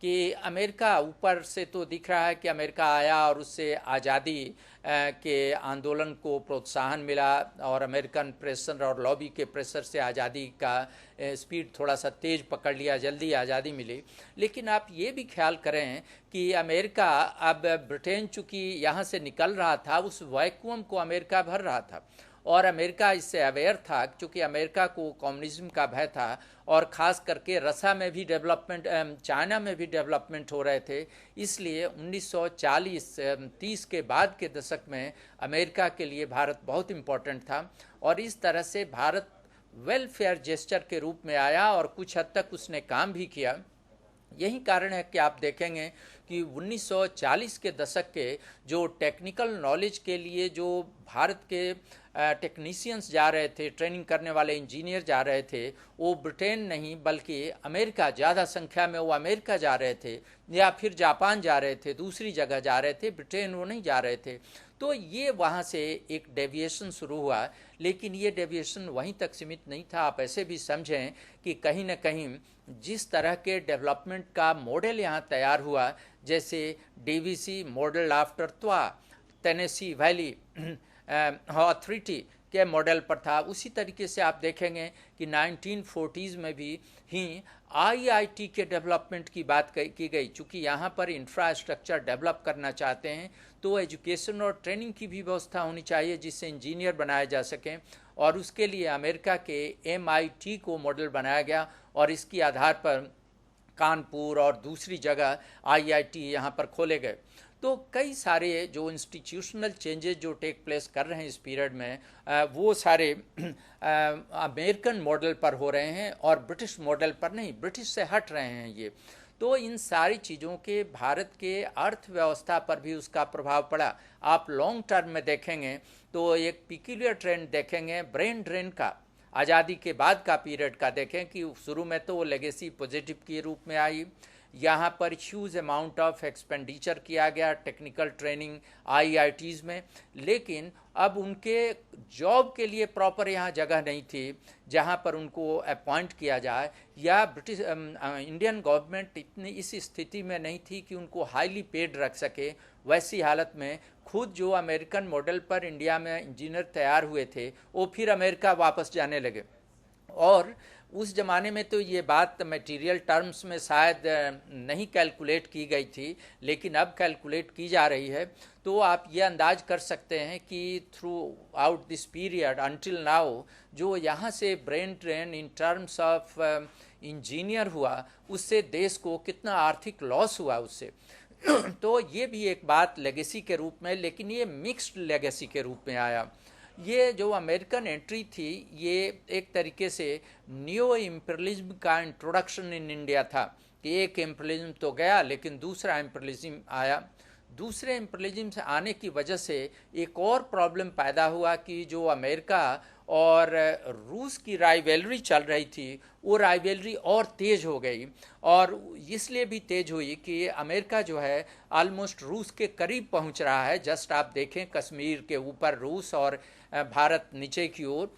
कि अमेरिका ऊपर से तो दिख रहा है कि अमेरिका आया और उससे आज़ादी के आंदोलन को प्रोत्साहन मिला और अमेरिकन प्रेशर और लॉबी के प्रेशर से आज़ादी का स्पीड थोड़ा सा तेज़ पकड़ लिया, जल्दी आज़ादी मिली। लेकिन आप ये भी ख्याल करें कि अमेरिका, अब ब्रिटेन चूँकि यहाँ से निकल रहा था, उस वैक्यूम को अमेरिका भर रहा था और अमेरिका इससे अवेयर था, क्योंकि अमेरिका को कम्युनिज्म का भय था और ख़ास करके रसिया में भी डेवलपमेंट, चाइना में भी डेवलपमेंट हो रहे थे। इसलिए 1940-30 के बाद के दशक में अमेरिका के लिए भारत बहुत इम्पोर्टेंट था और इस तरह से भारत वेलफेयर जेस्चर के रूप में आया और कुछ हद तक उसने काम भी किया। यही कारण है कि आप देखेंगे कि 1940 के दशक के जो टेक्निकल नॉलेज के लिए जो भारत के टेक्नीशियंस जा रहे थे, ट्रेनिंग करने वाले इंजीनियर जा रहे थे, वो ब्रिटेन नहीं बल्कि अमेरिका, ज़्यादा संख्या में वो अमेरिका जा रहे थे या फिर जापान जा रहे थे, दूसरी जगह जा रहे थे, ब्रिटेन वो नहीं जा रहे थे। तो ये वहाँ से एक डेविएशन शुरू हुआ, लेकिन ये डेविएशन वहीं तक सीमित नहीं था। आप ऐसे भी समझें कि कहीं ना कहीं जिस तरह के डेवलपमेंट का मॉडल यहाँ तैयार हुआ, जैसे डीवीसी मॉडल आफ्टर त्वा, टेनेसी वैली अथॉरिटी के मॉडल पर था, उसी तरीके से आप देखेंगे कि 1940s में भी ही आईआईटी के डेवलपमेंट की बात की गई। चूँकि यहाँ पर इंफ्रास्ट्रक्चर डेवलप करना चाहते हैं तो एजुकेशन और ट्रेनिंग की भी व्यवस्था होनी चाहिए जिससे इंजीनियर बनाए जा सकें, और उसके लिए अमेरिका के MIT को मॉडल बनाया गया और इसके आधार पर कानपुर और दूसरी जगह IIT यहाँ पर खोले गए। तो कई सारे जो इंस्टीट्यूशनल चेंजेस जो टेक प्लेस कर रहे हैं इस पीरियड में, वो सारे अमेरिकन मॉडल पर हो रहे हैं और ब्रिटिश मॉडल पर नहीं, ब्रिटिश से हट रहे हैं ये। तो इन सारी चीज़ों के भारत के अर्थव्यवस्था पर भी उसका प्रभाव पड़ा। आप लॉन्ग टर्म में देखेंगे तो एक पिक्यूलियर ट्रेंड देखेंगे ब्रेन ड्रेन का, आज़ादी के बाद का पीरियड का देखें कि शुरू में तो वो लेगेसी पॉजिटिव के रूप में आई, यहाँ पर ह्यूज अमाउंट ऑफ एक्सपेंडिचर किया गया टेक्निकल ट्रेनिंग IITs में, लेकिन अब उनके जॉब के लिए प्रॉपर यहाँ जगह नहीं थी जहाँ पर उनको अपॉइंट किया जाए, या ब्रिटिश इंडियन गवर्नमेंट इतनी इस स्थिति में नहीं थी कि उनको हाईली पेड रख सके। वैसी हालत में खुद जो अमेरिकन मॉडल पर इंडिया में इंजीनियर तैयार हुए थे वो फिर अमेरिका वापस जाने लगे। और उस ज़माने में तो ये बात मटेरियल टर्म्स में शायद नहीं कैलकुलेट की गई थी, लेकिन अब कैलकुलेट की जा रही है। तो आप ये अंदाज कर सकते हैं कि through out this period until now जो यहाँ से brain drain in terms of engineer हुआ, उससे देश को कितना आर्थिक लॉस हुआ उससे। तो ये भी एक बात लेगेसी के रूप में, लेकिन ये मिक्स्ड लेगेसी के रूप में आया। ये जो अमेरिकन एंट्री थी ये एक तरीके से न्यू इम्पीरियलिज्म का इंट्रोडक्शन इन इंडिया था कि एक इम्पीरियलिज्म तो गया लेकिन दूसरा इम्पीरियलिज्म आया। दूसरे इम्पीरियलिज्म से आने की वजह से एक और प्रॉब्लम पैदा हुआ कि जो अमेरिका और रूस की राइवलरी चल रही थी, वो राइवलरी और तेज़ हो गई, और इसलिए भी तेज़ हुई कि अमेरिका जो है ऑलमोस्ट रूस के करीब पहुंच रहा है। जस्ट आप देखें कश्मीर के ऊपर रूस और भारत नीचे की ओर,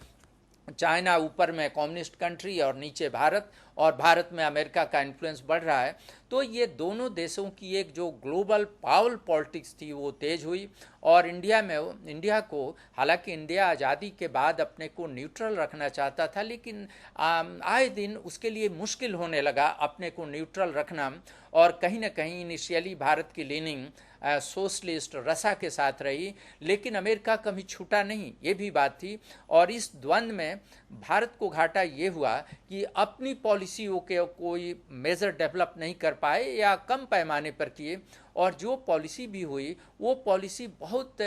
चाइना ऊपर में कम्युनिस्ट कंट्री और नीचे भारत, और भारत में अमेरिका का इन्फ्लुएंस बढ़ रहा है। तो ये दोनों देशों की एक जो ग्लोबल पावर पॉलिटिक्स थी वो तेज हुई। और इंडिया को, हालांकि इंडिया आज़ादी के बाद अपने को न्यूट्रल रखना चाहता था, लेकिन आए दिन उसके लिए मुश्किल होने लगा अपने को न्यूट्रल रखना। और कहीं ना कहीं इनिशियली भारत की लीनिंग सोशलिस्ट रसा के साथ रही, लेकिन अमेरिका कभी छूटा नहीं, ये भी बात थी। और इस द्वंद्व में भारत को घाटा ये हुआ कि अपनी पॉलिसियों के कोई मेजर डेवलप नहीं कर पाए या कम पैमाने पर किए, और जो पॉलिसी भी हुई वो पॉलिसी बहुत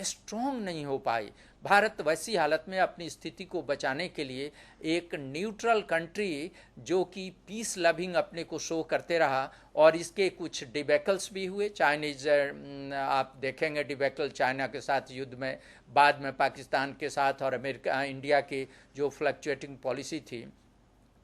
स्ट्रॉन्ग नहीं हो पाई। भारत वैसी हालत में अपनी स्थिति को बचाने के लिए एक न्यूट्रल कंट्री जो कि पीस लविंग अपने को शो करते रहा, और इसके कुछ डिबेकल्स भी हुए। चाइनीज आप देखेंगे डिबेकल चाइना के साथ युद्ध में, बाद में पाकिस्तान के साथ, और अमेरिका इंडिया की जो फ्लक्चुएटिंग पॉलिसी थी।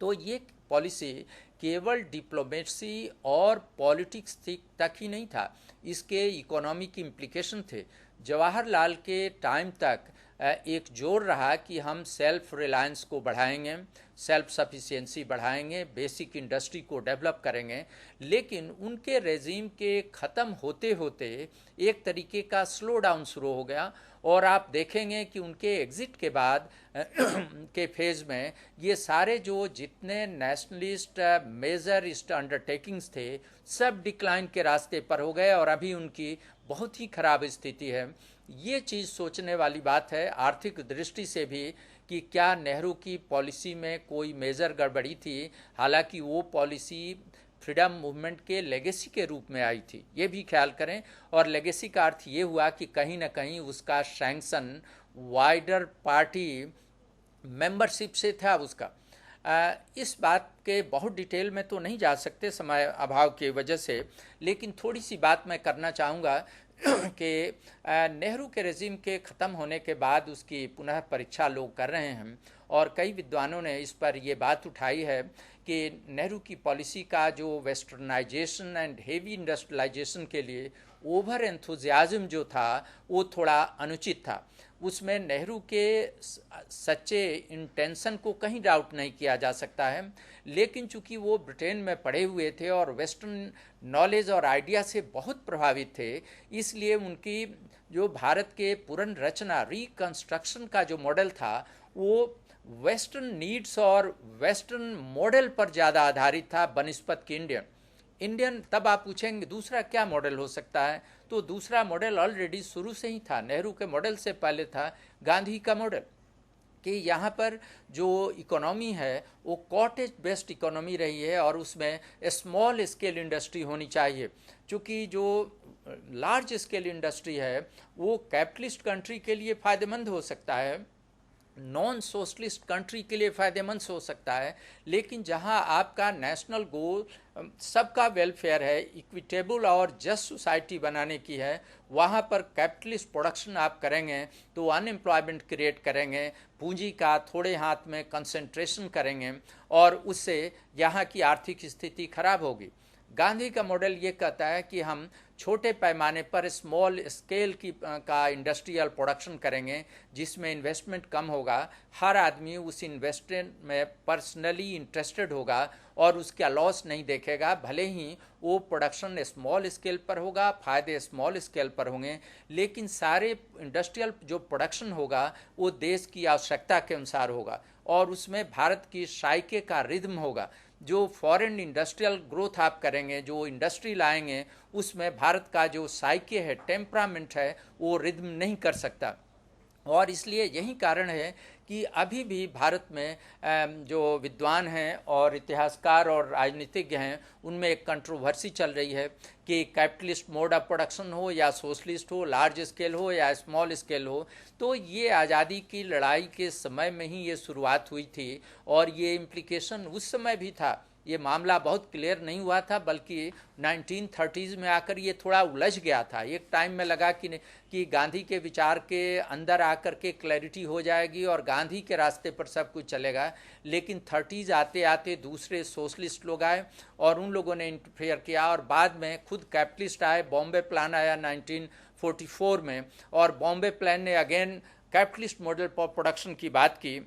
तो ये पॉलिसी केवल डिप्लोमेसी और पॉलिटिक्स तक ही नहीं था, इसके इकोनॉमिक इम्प्लीकेशन थे। जवाहरलाल के टाइम तक एक जोर रहा कि हम सेल्फ रिलायंस को बढ़ाएंगे, सेल्फ सफिशिएंसी बढ़ाएंगे, बेसिक इंडस्ट्री को डेवलप करेंगे, लेकिन उनके रेजीम के ख़त्म होते होते एक तरीके का स्लो डाउन शुरू हो गया। और आप देखेंगे कि उनके एग्ज़िट के बाद के फेज़ में ये सारे जो जितने नेशनलिस्ट मेजर अंडरटेकिंग्स थे सब डिक्लाइन के रास्ते पर हो गए, और अभी उनकी बहुत ही ख़राब स्थिति है। ये चीज़ सोचने वाली बात है आर्थिक दृष्टि से भी कि क्या नेहरू की पॉलिसी में कोई मेजर गड़बड़ी थी। हालांकि वो पॉलिसी फ्रीडम मूवमेंट के लेगेसी के रूप में आई थी, ये भी ख्याल करें। और लेगेसी का अर्थ ये हुआ कि कहीं ना कहीं उसका सैंक्शन वाइडर पार्टी मेंबरशिप से था उसका। इस बात के बहुत डिटेल में तो नहीं जा सकते समय अभाव की वजह से, लेकिन थोड़ी सी बात मैं करना चाहूँगा कि नेहरू के रेजिम के ख़त्म होने के बाद उसकी पुनः परीक्षा लोग कर रहे हैं, और कई विद्वानों ने इस पर ये बात उठाई है कि नेहरू की पॉलिसी का जो वेस्टर्नाइजेशन एंड हेवी इंडस्ट्रियलाइजेशन के लिए ओवर एंथुजियाज्म जो था वो थोड़ा अनुचित था। उसमें नेहरू के सच्चे इंटेंशन को कहीं डाउट नहीं किया जा सकता है, लेकिन चूंकि वो ब्रिटेन में पढ़े हुए थे और वेस्टर्न नॉलेज और आइडिया से बहुत प्रभावित थे, इसलिए उनकी जो भारत के पुनर्रचना रिकंस्ट्रक्शन का जो मॉडल था वो वेस्टर्न नीड्स और वेस्टर्न मॉडल पर ज़्यादा आधारित था बनिस्पत की इंडियन। तब आप पूछेंगे दूसरा क्या मॉडल हो सकता है, तो दूसरा मॉडल ऑलरेडी शुरू से ही था, नेहरू के मॉडल से पहले था गांधी का मॉडल, कि यहाँ पर जो इकोनॉमी है वो कॉटेज बेस्ड इकोनॉमी रही है, और उसमें स्मॉल स्केल इंडस्ट्री होनी चाहिए। चूँकि जो लार्ज स्केल इंडस्ट्री है वो कैपिटलिस्ट कंट्री के लिए फ़ायदेमंद हो सकता है, नॉन सोशलिस्ट कंट्री के लिए फ़ायदेमंद हो सकता है, लेकिन जहां आपका नेशनल गोल सबका वेलफेयर है, इक्विटेबल और जस्ट सोसाइटी बनाने की है, वहां पर कैपिटलिस्ट प्रोडक्शन आप करेंगे तो अनएम्प्लॉयमेंट क्रिएट करेंगे, पूंजी का थोड़े हाथ में कंसंट्रेशन करेंगे, और उससे यहाँ की आर्थिक स्थिति खराब होगी। गांधी का मॉडल ये कहता है कि हम छोटे पैमाने पर स्मॉल स्केल का इंडस्ट्रियल प्रोडक्शन करेंगे, जिसमें इन्वेस्टमेंट कम होगा, हर आदमी उस इन्वेस्टमेंट में पर्सनली इंटरेस्टेड होगा और उसका लॉस नहीं देखेगा, भले ही वो प्रोडक्शन स्मॉल स्केल पर होगा, फ़ायदे स्मॉल स्केल पर होंगे, लेकिन सारे इंडस्ट्रियल जो प्रोडक्शन होगा वो देश की आवश्यकता के अनुसार होगा, और उसमें भारत की साइके का रिदम होगा। जो फॉरेन इंडस्ट्रियल ग्रोथ आप करेंगे, जो इंडस्ट्री लाएंगे, उसमें भारत का जो साइके है, टेम्परामेंट है, वो रिदम नहीं कर सकता। और इसलिए यही कारण है कि अभी भी भारत में जो विद्वान हैं और इतिहासकार और राजनीतिज्ञ हैं उनमें एक कंट्रोवर्सी चल रही है कि कैपिटलिस्ट मोड ऑफ प्रोडक्शन हो या सोशलिस्ट हो, लार्ज स्केल हो या स्मॉल स्केल हो। तो ये आज़ादी की लड़ाई के समय में ही ये शुरुआत हुई थी, और ये इम्प्लीकेशन उस समय भी था, ये मामला बहुत क्लियर नहीं हुआ था, बल्कि 1930s में आकर ये थोड़ा उलझ गया था। एक टाइम में लगा कि गांधी के विचार के अंदर आकर के क्लैरिटी हो जाएगी और गांधी के रास्ते पर सब कुछ चलेगा, लेकिन 30s आते आते दूसरे सोशलिस्ट लोग आए और उन लोगों ने इंटरफेयर किया, और बाद में खुद कैपिटलिस्ट आए। बॉम्बे प्लान आया 1944 में, और बॉम्बे प्लान ने अगेन कैपिटलिस्ट मॉडल पर प्रोडक्शन की बात की।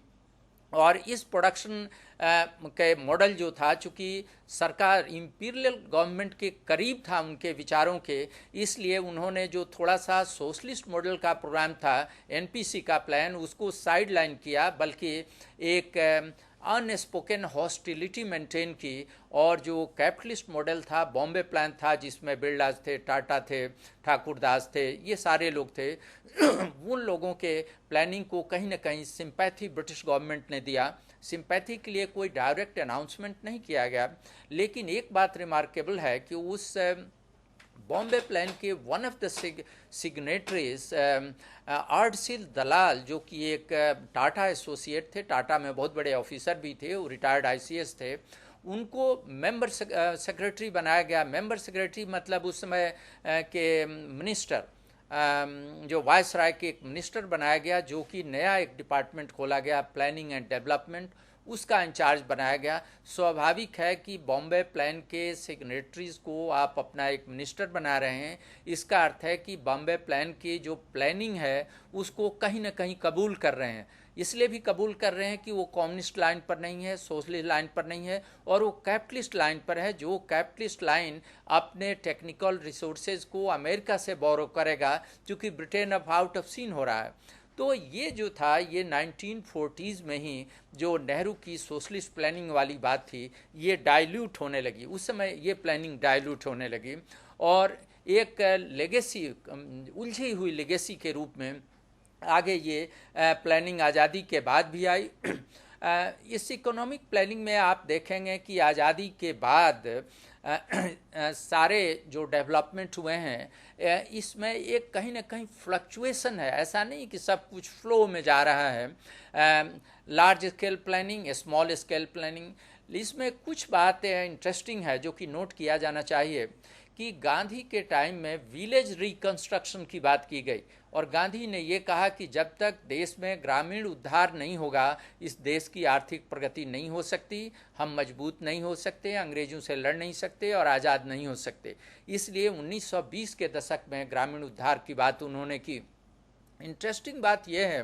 और इस प्रोडक्शन के मॉडल जो था, चूँकि सरकार इंपीरियल गवर्नमेंट के करीब था उनके विचारों के, इसलिए उन्होंने जो थोड़ा सा सोशलिस्ट मॉडल का प्रोग्राम था, एनपीसी का प्लान, उसको साइड लाइन किया, बल्कि एक अनस्पोकन हॉस्टिलिटी मेंटेन की। और जो कैपिटलिस्ट मॉडल था, बॉम्बे प्लान था, जिसमें बिरलास थे, टाटा थे, ठाकुरदास थे, ये सारे लोग थे उन लोगों के प्लानिंग को कहीं ना कहीं सिंपैथी ब्रिटिश गवर्नमेंट ने दिया। सिंपैथी के लिए कोई डायरेक्ट अनाउंसमेंट नहीं किया गया, लेकिन एक बात रिमार्केबल है कि उस बॉम्बे प्लान के वन ऑफ द सिग्नेटरीज आर्टसिल दलाल, जो कि एक टाटा एसोसिएट थे, टाटा में बहुत बड़े ऑफिसर भी थे, वो रिटायर्ड आईसीएस थे, उनको मेंबर सेक्रेटरी बनाया गया। मेंबर सेक्रेटरी मतलब उस समय के मिनिस्टर, जो वायसराय के एक मिनिस्टर बनाया गया, जो कि नया एक डिपार्टमेंट खोला गया, प्लानिंग एंड डेवलपमेंट, उसका इंचार्ज बनाया गया। स्वाभाविक है कि बॉम्बे प्लान के सिग्नेटरीज को आप अपना एक मिनिस्टर बना रहे हैं, इसका अर्थ है कि बॉम्बे प्लान की जो प्लानिंग है उसको कहीं ना कहीं कबूल कर रहे हैं। इसलिए भी कबूल कर रहे हैं कि वो कम्युनिस्ट लाइन पर नहीं है, सोशलिस्ट लाइन पर नहीं है, और वो कैपिटलिस्ट लाइन पर है, जो कैपिटलिस्ट लाइन अपने टेक्निकल रिसोर्सेज को अमेरिका से बोरो करेगा, क्योंकि ब्रिटेन अब आउट ऑफ सीन हो रहा है। तो ये जो था, ये 1940s में ही जो नेहरू की सोशलिस्ट प्लानिंग वाली बात थी, ये डाइल्यूट होने लगी। उस समय ये प्लानिंग डाइल्यूट होने लगी और एक लेगेसी, उलझी हुई लेगेसी के रूप में आगे ये प्लानिंग आज़ादी के बाद भी आई। इस इकोनॉमिक प्लानिंग में आप देखेंगे कि आज़ादी के बाद सारे जो डेवलपमेंट हुए हैं, इसमें एक कहीं ना कहीं फ्लक्चुएशन है। ऐसा नहीं कि सब कुछ फ्लो में जा रहा है। Large scale planning, small scale planning, इसमें कुछ बात इंटरेस्टिंग है जो कि नोट किया जाना चाहिए कि गांधी के टाइम में विलेज रिकंस्ट्रक्शन की बात की गई, और गांधी ने ये कहा कि जब तक देश में ग्रामीण उद्धार नहीं होगा, इस देश की आर्थिक प्रगति नहीं हो सकती, हम मजबूत नहीं हो सकते, अंग्रेजों से लड़ नहीं सकते और आज़ाद नहीं हो सकते। इसलिए 1920 के दशक में ग्रामीण उद्धार की बात उन्होंने की। इंटरेस्टिंग बात यह है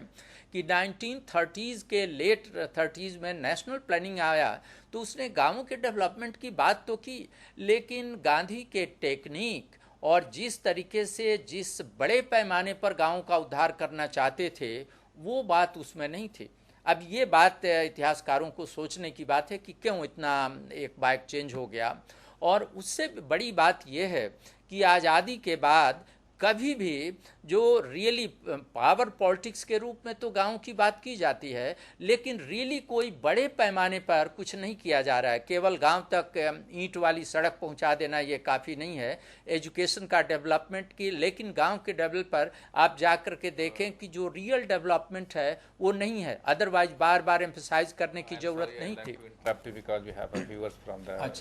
कि 1930s के लेट 30s में नेशनल प्लानिंग आया, तो उसने गांवों के डेवलपमेंट की बात तो की, लेकिन गांधी के टेक्निक और जिस तरीके से जिस बड़े पैमाने पर गांवों का उद्धार करना चाहते थे, वो बात उसमें नहीं थी। अब ये बात इतिहासकारों को सोचने की बात है कि क्यों इतना एक बाइक चेंज हो गया। और उससे बड़ी बात यह है कि आज़ादी के बाद कभी भी जो रियली पावर पॉलिटिक्स के रूप में तो गांव की बात की जाती है, लेकिन रियली कोई बड़े पैमाने पर कुछ नहीं किया जा रहा है। केवल गांव तक ईंट वाली सड़क पहुंचा देना ये काफ़ी नहीं है एजुकेशन का डेवलपमेंट की, लेकिन गांव के लेवल पर आप जा कर के देखें कि जो रियल डेवलपमेंट है वो नहीं है। अदरवाइज बार बार एम्फसाइज करने की जरूरत नहीं थी।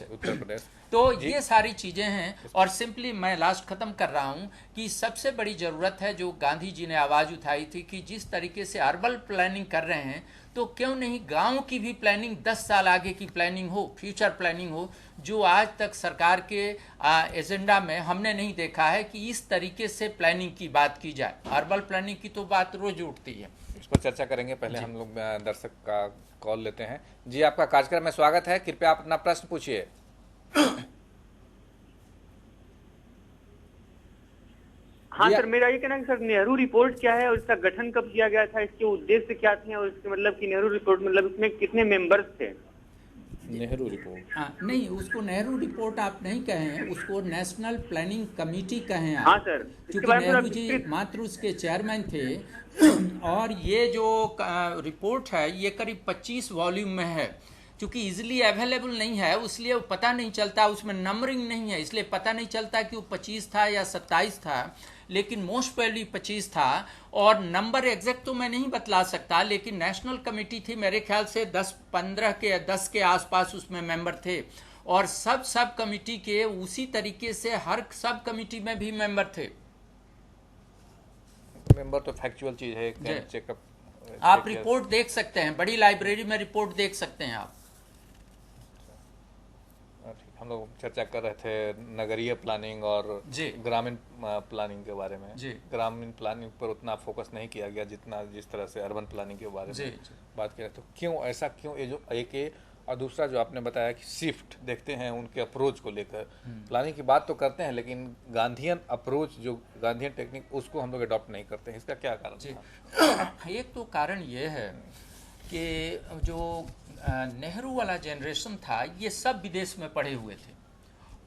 उत्तर प्रदेश। तो ये सारी चीज़ें हैं, और सिंपली मैं लास्ट ख़त्म कर रहा हूँ कि सबसे बड़ी ज़रूरत है जो गांधी जी ने आवाज़ उठाई थी कि जिस तरीके से अर्बन प्लानिंग कर रहे हैं, तो क्यों नहीं गांव की भी प्लानिंग 10 साल आगे की प्लानिंग हो, फ्यूचर प्लानिंग हो, जो आज तक सरकार के एजेंडा में हमने नहीं देखा है कि इस तरीके से प्लानिंग की बात की जाए। अर्बन प्लानिंग की तो बात रोज उठती है, इस पर चर्चा करेंगे। पहले हम लोग दर्शक का कॉल लेते हैं। जी, आपका कार्यक्रम में स्वागत है, कृपया आप अपना प्रश्न पूछिए। हाँ सर, मेरा ये कहना है कि सर नेहरू रिपोर्ट क्या है और इसका गठन कब किया गया था, इसके उद्देश्य क्या थे, और इसके मतलब कि नेहरू रिपोर्ट मतलब इसमें कितने मेंबर्स थे? नेहरू रिपोर्ट, नहीं, उसको नेहरू रिपोर्ट आप नहीं कहें, उसको नेशनल प्लानिंग कमेटी कहें आप। हाँ सर, क्योंकि नेहरू जी मात्र उसके चेयरमैन थे। और ये जो रिपोर्ट है ये करीब 25 वॉल्यूम में है। चूँकि इजीली अवेलेबल नहीं है, इसलिए वो पता नहीं चलता, उसमें नंबरिंग नहीं है, इसलिए पता नहीं चलता कि वो 25 था या 27 था, लेकिन मोस्ट प्रोबेबली 25 था। और नंबर एग्जैक्ट तो मैं नहीं बतला सकता, लेकिन नेशनल कमेटी थी, मेरे ख्याल से 10 के आसपास उसमें मेंबर थे, और सब कमेटी के उसी तरीके से हर सब कमेटी में भी मेंबर थे। मेंबर तो फैक्चुअल चीज है, चेकअप आप रिपोर्ट देख सकते हैं, बड़ी लाइब्रेरी में रिपोर्ट देख सकते हैं आप। ठीक। हम लोग चर्चा कर रहे थे नगरीय प्लानिंग और जी। ग्रामीण प्लानिंग के बारे में। जी। ग्रामीण प्लानिंग पर उतना फोकस नहीं किया गया जितना जिस तरह से अर्बन प्लानिंग के बारे में बात किया। तो क्यों ऐसा, क्यों ये जो एक है, और दूसरा जो आपने बताया कि शिफ्ट देखते हैं उनके अप्रोच को लेकर, प्लानिंग की बात तो करते हैं लेकिन गांधीयन अप्रोच, जो गांधीयन टेक्निक, उसको हम लोग अडॉप्ट नहीं करते हैं। इसका क्या कारण है? एक तो कारण ये है कि जो नेहरू वाला जनरेशन था ये सब विदेश में पढ़े हुए थे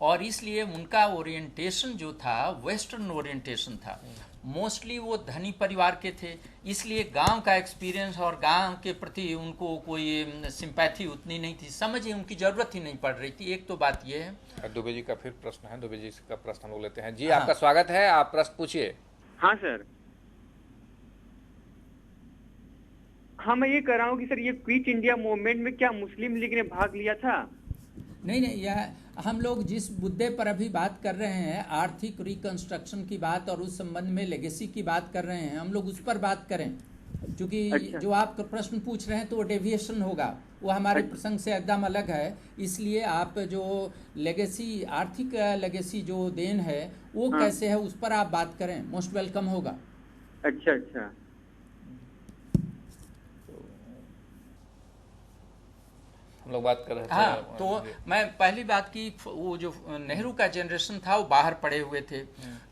और इसलिए उनका ओरिएंटेशन जो था वेस्टर्न ओरिएंटेशन था। मोस्टली वो धनी परिवार के थे, इसलिए गांव का एक्सपीरियंस और गांव के प्रति उनको कोई सिंपैथी उतनी नहीं थी, समझ ही उनकी ज़रूरत ही नहीं पड़ रही थी। एक तो बात ये है। दुबे जी का फिर प्रश्न है, दुबे जी का प्रश्न हम लोग लेते हैं। जी, आपका स्वागत है, आप प्रश्न पूछिए। हाँ सर, हाँ मैं ये कह रहा हूँ कि सर ये क्विट इंडिया मूवमेंट में क्या मुस्लिम लीग ने भाग लिया था? नहीं, यह हम लोग जिस मुद्दे पर अभी बात कर रहे हैं, आर्थिक रिकंस्ट्रक्शन की बात और उस संबंध में लेगेसी की बात कर रहे हैं, हम लोग उस पर बात करें, क्योंकि अच्छा। जो आप प्रश्न पूछ रहे हैं तो वो डेविएशन होगा, वो हमारे प्रसंग से एकदम अलग है। इसलिए आप जो लेगेसी, आर्थिक लेगेसी जो देन है वो कैसे है उस पर आप बात करें, मोस्ट वेलकम होगा। अच्छा अच्छा, हम लोग बात कर रहे थे। हाँ, तो मैं पहली बात की वो जो नेहरू का जनरेशन था वो बाहर पढ़े हुए थे।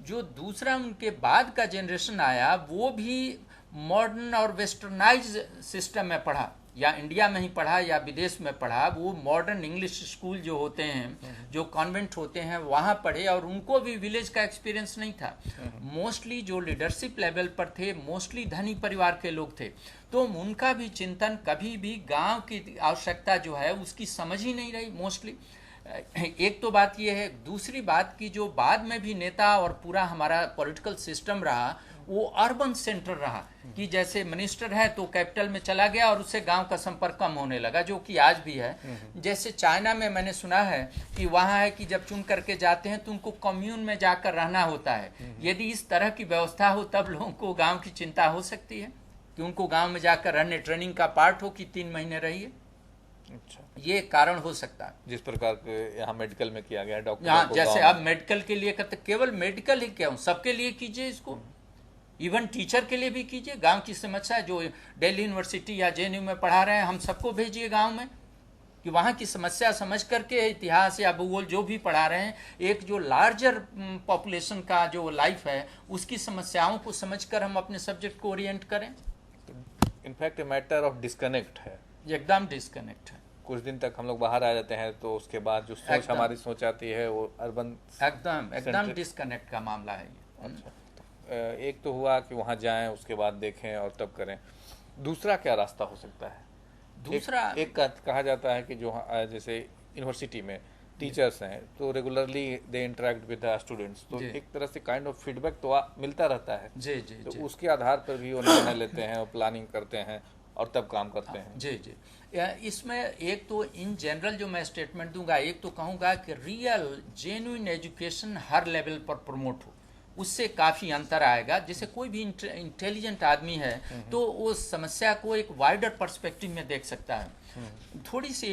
जो दूसरा उनके बाद का जनरेशन आया वो भी मॉडर्न और वेस्टर्नाइज सिस्टम में पढ़ा, या इंडिया में ही पढ़ा या विदेश में पढ़ा। वो मॉडर्न इंग्लिश स्कूल जो होते हैं, जो कॉन्वेंट होते हैं, वहाँ पढ़े और उनको भी विलेज का एक्सपीरियंस नहीं था। मोस्टली जो लीडरशिप लेवल पर थे मोस्टली धनी परिवार के लोग थे, तो उनका भी चिंतन कभी भी गांव की आवश्यकता जो है उसकी समझ ही नहीं रही मोस्टली। एक तो बात यह है। दूसरी बात की जो बाद में भी नेता और पूरा हमारा पॉलिटिकल सिस्टम रहा वो अर्बन सेंटर रहा, कि जैसे मिनिस्टर है तो कैपिटल में चला गया और उससे गांव का संपर्क कम होने लगा, जो कि आज भी है। जैसे चाइना में मैंने सुना है कि वहाँ है कि जब चुन करके जाते हैं तो उनको कम्यून में जाकर रहना होता है। यदि इस तरह की व्यवस्था हो तब लोगों को गाँव की चिंता हो सकती है कि उनको गाँव में जाकर रहने, ट्रेनिंग का पार्ट हो कि 3 महीने रहिए। अच्छा, ये कारण हो सकता है। जिस प्रकार के यहाँ मेडिकल में किया गया, डॉक्टर यहाँ जैसे अब मेडिकल के लिए करते, केवल मेडिकल ही क्यों, सबके लिए कीजिए इसको, इवन टीचर के लिए भी कीजिए। गांव की समस्या जो दिल्ली यूनिवर्सिटी या जेएनयू में पढ़ा रहे हैं, हम सबको भेजिए गांव में, कि वहाँ की समस्या समझ करके इतिहास या भूगोल जो भी पढ़ा रहे हैं, एक जो लार्जर पॉपुलेशन का जो लाइफ है उसकी समस्याओं को समझकर हम अपने सब्जेक्ट को ओरिएंट करें। इनफैक्ट मैटर ऑफ डिस्कनेक्ट है, एकदम डिस्कनेक्ट है। कुछ दिन तक हम लोग बाहर आ जाते हैं तो उसके बाद जो सोच हमारी सोच आती है वो अर्बन, एकदम डिस्कनेक्ट का मामला है ये। अच्छा, एक तो हुआ कि वहाँ जाएं, उसके बाद देखें और तब करें। दूसरा क्या रास्ता हो सकता है? दूसरा एक कहा जाता है कि जो जैसे यूनिवर्सिटी में टीचर्स हैं तो regularly they interact with the students, तो एक तरह से काइंड ऑफ फीडबैक तो मिलता रहता है। जी जी, तो जी। उसके आधार पर भी वो निर्णय लेते हैं और प्लानिंग करते हैं और तब काम करते हैं। जी जी, इसमें एक तो इन जनरल जो मैं स्टेटमेंट दूंगा, एक तो कहूँगा कि रियल जेन्युइन एजुकेशन हर लेवल पर प्रमोट हो, उससे काफ़ी अंतर आएगा। जैसे कोई भी इंटेलिजेंट आदमी है तो वो समस्या को एक वाइडर पर्सपेक्टिव में देख सकता है। थोड़ी सी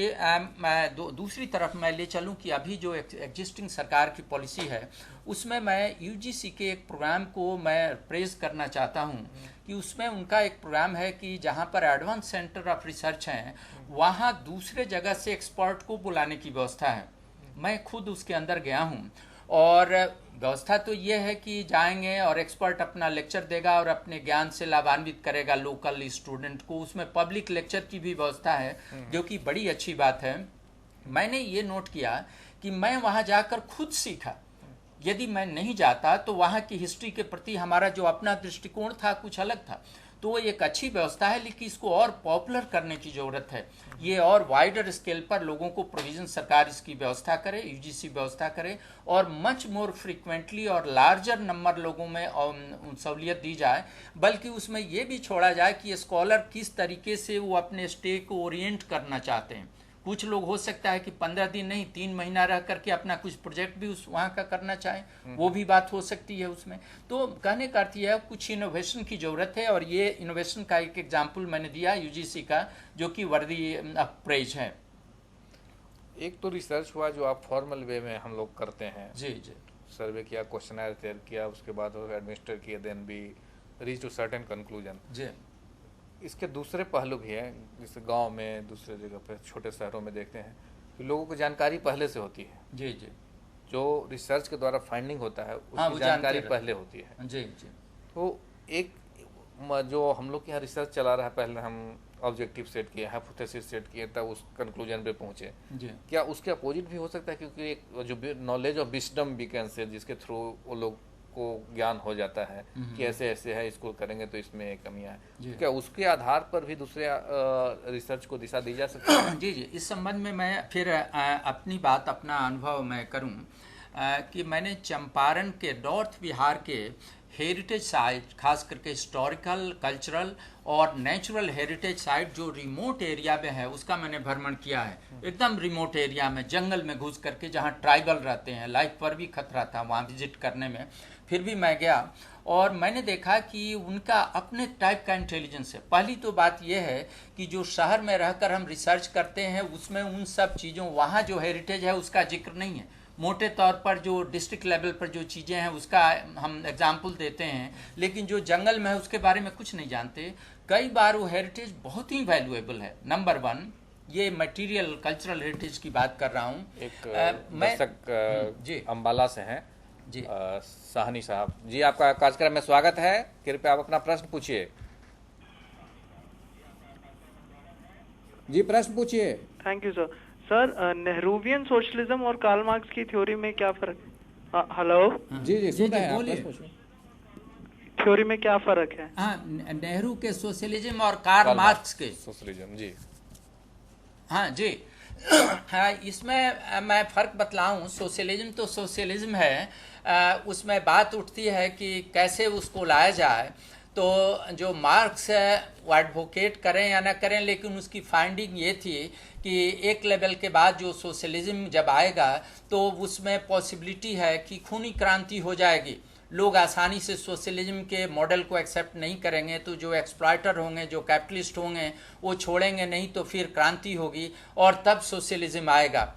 मैं दूसरी तरफ मैं ले चलूँ कि अभी जो एग्जिस्टिंग सरकार की पॉलिसी है उसमें मैं यूजीसी के एक प्रोग्राम को मैं प्रेज करना चाहता हूँ, कि उसमें उनका एक प्रोग्राम है कि जहाँ पर एडवांस सेंटर ऑफ रिसर्च हैं वहाँ दूसरे जगह से एक्सपर्ट को बुलाने की व्यवस्था है। मैं खुद उसके अंदर गया हूँ और व्यवस्था तो ये है कि जाएंगे और एक्सपर्ट अपना लेक्चर देगा और अपने ज्ञान से लाभान्वित करेगा लोकल स्टूडेंट को। उसमें पब्लिक लेक्चर की भी व्यवस्था है जो कि बड़ी अच्छी बात है। मैंने ये नोट किया कि मैं वहाँ जाकर खुद सीखा। यदि मैं नहीं जाता तो वहाँ की हिस्ट्री के प्रति हमारा जो अपना दृष्टिकोण था कुछ अलग था। तो वो एक अच्छी व्यवस्था है, लेकिन इसको और पॉपुलर करने की ज़रूरत है। ये और वाइडर स्केल पर लोगों को प्रोविजन सरकार इसकी व्यवस्था करे, यूजीसी व्यवस्था करे और मच मोर फ्रीक्वेंटली और लार्जर नंबर लोगों में सहूलियत दी जाए। बल्कि उसमें ये भी छोड़ा जाए कि स्कॉलर किस तरीके से वो अपने स्टे को ओरिएंट करना चाहते हैं। कुछ लोग हो सकता है कि 15 दिन नहीं 3 महीना रह करके अपना कुछ प्रोजेक्ट भी उस वहाँ का करना चाहें, वो भी बात हो सकती है उसमें। तो कहने का अर्थ यह है कुछ इनोवेशन की ज़रूरत है, और ये इनोवेशन का एक एग्जाम्पल मैंने दिया यूजीसी का, जो कि वर्दी प्रेज है। एक तो रिसर्च हुआ जो आप फॉर्मल वे में हम लोग करते हैं, जी जी सर्वे किया, क्वेश्चनर तैयार किया, उसके बाद एडमिनिस्टर किए, देन भी रीच टू सर्टेन कंक्लूजन। जी इसके दूसरे पहलू भी हैं, जैसे गांव में, दूसरे जगह पे, छोटे शहरों में देखते हैं कि लोगों को जानकारी पहले से होती है। जी जी जो रिसर्च के द्वारा फाइंडिंग होता है हाँ, उसकी वो जानकारी जानते पहले होती है। जी जी तो एक जो हम लोग के यहाँ रिसर्च चला रहा है, पहले हम ऑब्जेक्टिव सेट किए, हाइपोथेसिस सेट किए, तब उस कंक्लूजन पे पहुंचे। जी क्या उसके अपोजिट भी हो सकता है? क्योंकि एक जो नॉलेज ऑफ विजडम भी कैन से, जिसके थ्रू वो लोग को ज्ञान हो जाता है कि ऐसे ऐसे है, इसको करेंगे तो इसमें कमियां हैं, क्या उसके आधार पर भी दूसरे रिसर्च को दिशा दी जा सकती है? जी जी इस संबंध में मैं फिर अपनी बात, अपना अनुभव मैं करूं कि मैंने चंपारण के नॉर्थ बिहार के हेरिटेज साइट, खास करके हिस्टोरिकल, कल्चरल और नेचुरल हेरिटेज साइट जो रिमोट एरिया में है, उसका मैंने भ्रमण किया है। एकदम रिमोट एरिया में, जंगल में घुस करके, जहाँ ट्राइबल रहते हैं, लाइफ पर भी खतरा था वहाँ विजिट करने में, फिर भी मैं गया और मैंने देखा कि उनका अपने टाइप का इंटेलिजेंस है। पहली तो बात यह है कि जो शहर में रहकर हम रिसर्च करते हैं उसमें उन सब चीज़ों, वहाँ जो हेरिटेज है उसका जिक्र नहीं है। मोटे तौर पर जो डिस्ट्रिक्ट लेवल पर जो चीज़ें हैं उसका हम एग्जाम्पल देते हैं, लेकिन जो जंगल में है उसके बारे में कुछ नहीं जानते। कई बार वो हेरिटेज बहुत ही वैल्यूएबल है। नंबर वन, ये मटेरियल कल्चरल हेरिटेज की बात कर रहा हूँ। एक दर्शक जी अम्बाला से हैं जी साहनी साहब जी, आपका कार्यक्रम में स्वागत है। कृपया आप अपना प्रश्न पूछिए। जी प्रश्न पूछिए। Thank you sir. Sir, Nehruvian socialism और कार्ल मार्क्स की थ्योरी में क्या फर्क है? हेलो जी जी सुन रहे हैं, आप बोलिए। प्रश्न पूछिए। थ्योरी में क्या फर्क है? हाँ, नेहरू के सोशलिज्म और कार्ल मार्क्स के सोशलिज्म, जी हाँ जी हाँ, इसमें मैं फ़र्क बतलाऊं। सोशलिज्म तो सोशलिज्म है, उसमें बात उठती है कि कैसे उसको लाया जाए। तो जो मार्क्स है वो एडवोकेट करें या ना करें, लेकिन उसकी फाइंडिंग ये थी कि एक लेवल के बाद जो सोशलिज्म जब आएगा तो उसमें पॉसिबिलिटी है कि खूनी क्रांति हो जाएगी। लोग आसानी से सोशलिज्म के मॉडल को एक्सेप्ट नहीं करेंगे, तो जो एक्सप्लॉयटर होंगे, जो कैपिटलिस्ट होंगे, वो छोड़ेंगे नहीं, तो फिर क्रांति होगी और तब सोशलिज्म आएगा।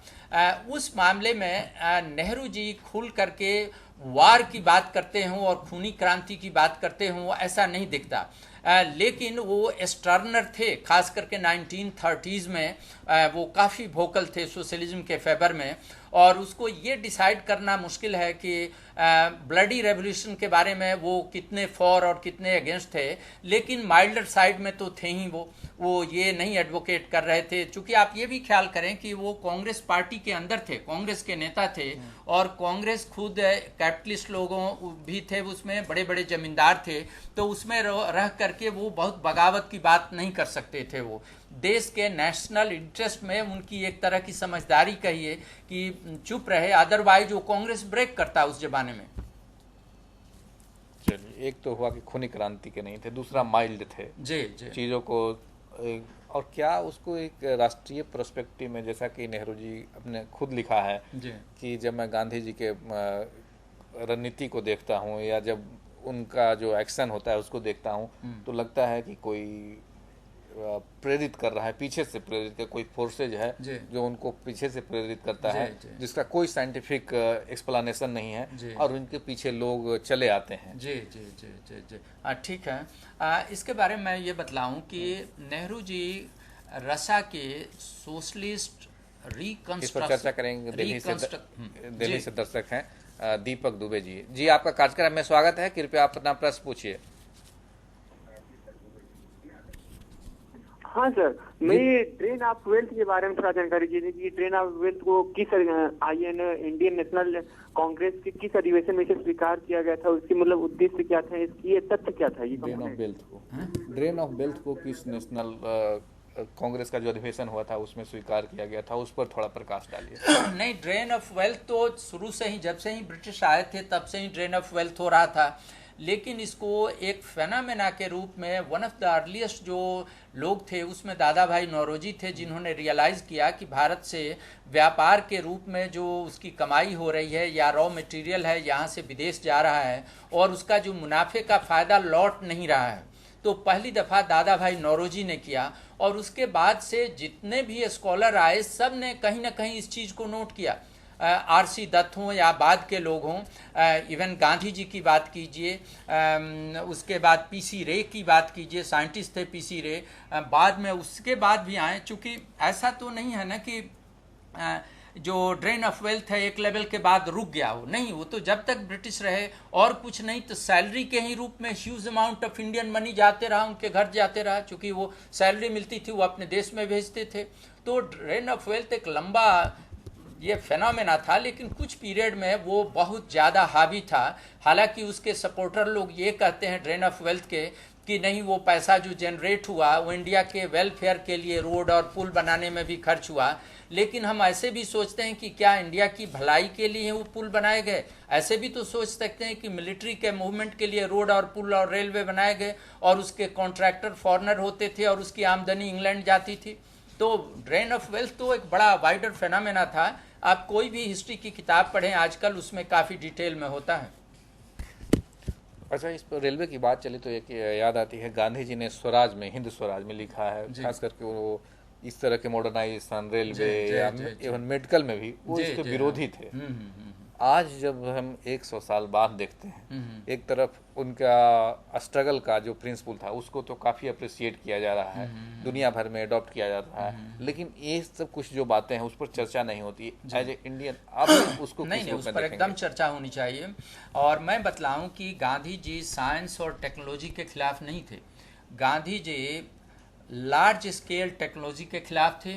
उस मामले में नेहरू जी खुल करके वार की बात करते हों और खूनी क्रांति की बात करते हों, ऐसा नहीं दिखता। लेकिन वो स्टर्नर थे, खास करके 1930s में वो काफ़ी वोकल थे सोशलिज्म के फेवर में। और उसको ये डिसाइड करना मुश्किल है कि ब्लडी रेवोल्यूशन के बारे में वो कितने फॉर और कितने अगेंस्ट थे, लेकिन माइल्डर साइड में तो थे ही वो ये नहीं एडवोकेट कर रहे थे। चूँकि आप ये भी ख्याल करें कि वो कांग्रेस पार्टी के अंदर थे, कांग्रेस के नेता थे, और कांग्रेस खुद कैपिटलिस्ट लोगों भी थे, उसमें बड़े बड़े जमींदार थे, तो उसमें रह करके वो बहुत बगावत की बात नहीं कर सकते थे। वो देश के नेशनल इंटरेस्ट में उनकी एक तरह की समझदारी कहिए कि चुप रहे, अदरवाइज वो कांग्रेस ब्रेक करता उस जमाने में। चलिए, एक तो हुआ कि खूनी क्रांति के नहीं थे, दूसरा माइल्ड थे जी जी चीज़ों को। और क्या उसको एक राष्ट्रीय पर्सपेक्टिव में, जैसा कि नेहरू जी अपने खुद लिखा है जी कि जब मैं गांधी जी के रणनीति को देखता हूँ या जब उनका जो एक्शन होता है उसको देखता हूँ, तो लगता है कि कोई प्रेरित कर रहा है, पीछे से प्रेरित कर, कोई फोर्सेज है जो उनको पीछे से प्रेरित करता है, जिसका कोई साइंटिफिक एक्सप्लेनेशन नहीं है, और उनके पीछे लोग चले आते हैं। जी जी जी जी जी ठीक है। इसके बारे में मैं ये बतलाऊं कि नेहरू जी रसा के सोशलिस्ट इस पर चर्चा करेंगे। दिल्ली से दर्शक हैं दीपक दुबे जी। जी, आपका कार्यक्रम में स्वागत है। कृपया आप अपना प्रश्न पूछिए। हाँ सर, मैं ट्रेन ऑफ वेल्थ के बारे में थोड़ा जानकारी चाहिए कि ट्रेन ऑफ वेल्थ को किस आईएन इंडियन नेशनल कांग्रेस के किस अधिवेशन में से स्वीकार किया गया था, उसकी मतलब उद्देश्य क्या था, इसकी ये तथ्य क्या था? ये ड्रेन ऑफ वेल्थ को किस नेशनल कांग्रेस का जो अधिवेशन हुआ था उसमें स्वीकार किया गया था, उस पर थोड़ा प्रकाश डालिए। नहीं, ड्रेन ऑफ वेल्थ तो शुरू से ही, जब से ही ब्रिटिश आए थे तब से ही ड्रेन ऑफ वेल्थ हो रहा था, लेकिन इसको एक फेनामेना के रूप में वन ऑफ द अर्लीस्ट जो लोग थे उसमें दादा भाई नौरोजी थे, जिन्होंने रियलाइज़ किया कि भारत से व्यापार के रूप में जो उसकी कमाई हो रही है या रॉ मटेरियल है यहाँ से विदेश जा रहा है और उसका जो मुनाफे का फ़ायदा लौट नहीं रहा है। तो पहली दफ़ा दादा भाई नौरोजी ने किया और उसके बाद से जितने भी स्कॉलर आए सब ने कहीं ना कहीं इस चीज़ को नोट किया। आरसी दत्त हों या बाद के लोग हों, इवन गांधी जी की बात कीजिए, उसके बाद पीसी रे की बात कीजिए, साइंटिस्ट थे पीसी रे, बाद में उसके बाद भी आए। चूँकि ऐसा तो नहीं है ना कि जो ड्रेन ऑफ वेल्थ है एक लेवल के बाद रुक गया हो, नहीं, वो तो जब तक ब्रिटिश रहे और कुछ नहीं तो सैलरी के ही रूप में huge amount of Indian money जाते रहा, उनके घर जाते रहा, चूँकि वो सैलरी मिलती थी वो अपने देश में भेजते थे। तो ड्रेन ऑफ वेल्थ एक लंबा ये फेनोमेना था, लेकिन कुछ पीरियड में वो बहुत ज़्यादा हावी था। हालांकि उसके सपोर्टर लोग ये कहते हैं ड्रेन ऑफ वेल्थ के कि नहीं, वो पैसा जो जनरेट हुआ वो इंडिया के वेलफेयर के लिए रोड और पुल बनाने में भी खर्च हुआ। लेकिन हम ऐसे भी सोचते हैं कि क्या इंडिया की भलाई के लिए वो पुल बनाए गए? ऐसे भी तो सोच सकते हैं कि मिलिट्री के मूवमेंट के लिए रोड और पुल और रेलवे बनाए गए और उसके कॉन्ट्रैक्टर फॉरेनर होते थे और उसकी आमदनी इंग्लैंड जाती थी। तो ड्रेन ऑफ वेल्थ तो एक बड़ा वाइडर फेनोमेना था। आप कोई भी हिस्ट्री की किताब पढ़ें आजकल, उसमें काफ़ी डिटेल में होता है। अच्छा, इस पर रेलवे की बात चली तो एक याद आती है, गांधी जी ने स्वराज में, हिंद स्वराज में लिखा है, खास करके वो इस तरह के मॉडर्नाइजेशन रेलवे या इवन मेडिकल में भी वो इसके विरोधी थे। आज जब हम 100 साल बाद देखते हैं, एक तरफ उनका स्ट्रगल का जो प्रिंसिपल था उसको तो काफ़ी अप्रिशिएट किया जा रहा है, दुनिया भर में अडॉप्ट किया जा रहा है, लेकिन ये सब कुछ जो बातें हैं उस पर चर्चा नहीं होती एज ए इंडियन। आप उसको नहीं, उस पर एकदम चर्चा होनी चाहिए। और मैं बतलाऊं कि गांधी जी साइंस और टेक्नोलॉजी के खिलाफ नहीं थे। Gandhi ji large scale technology के खिलाफ थे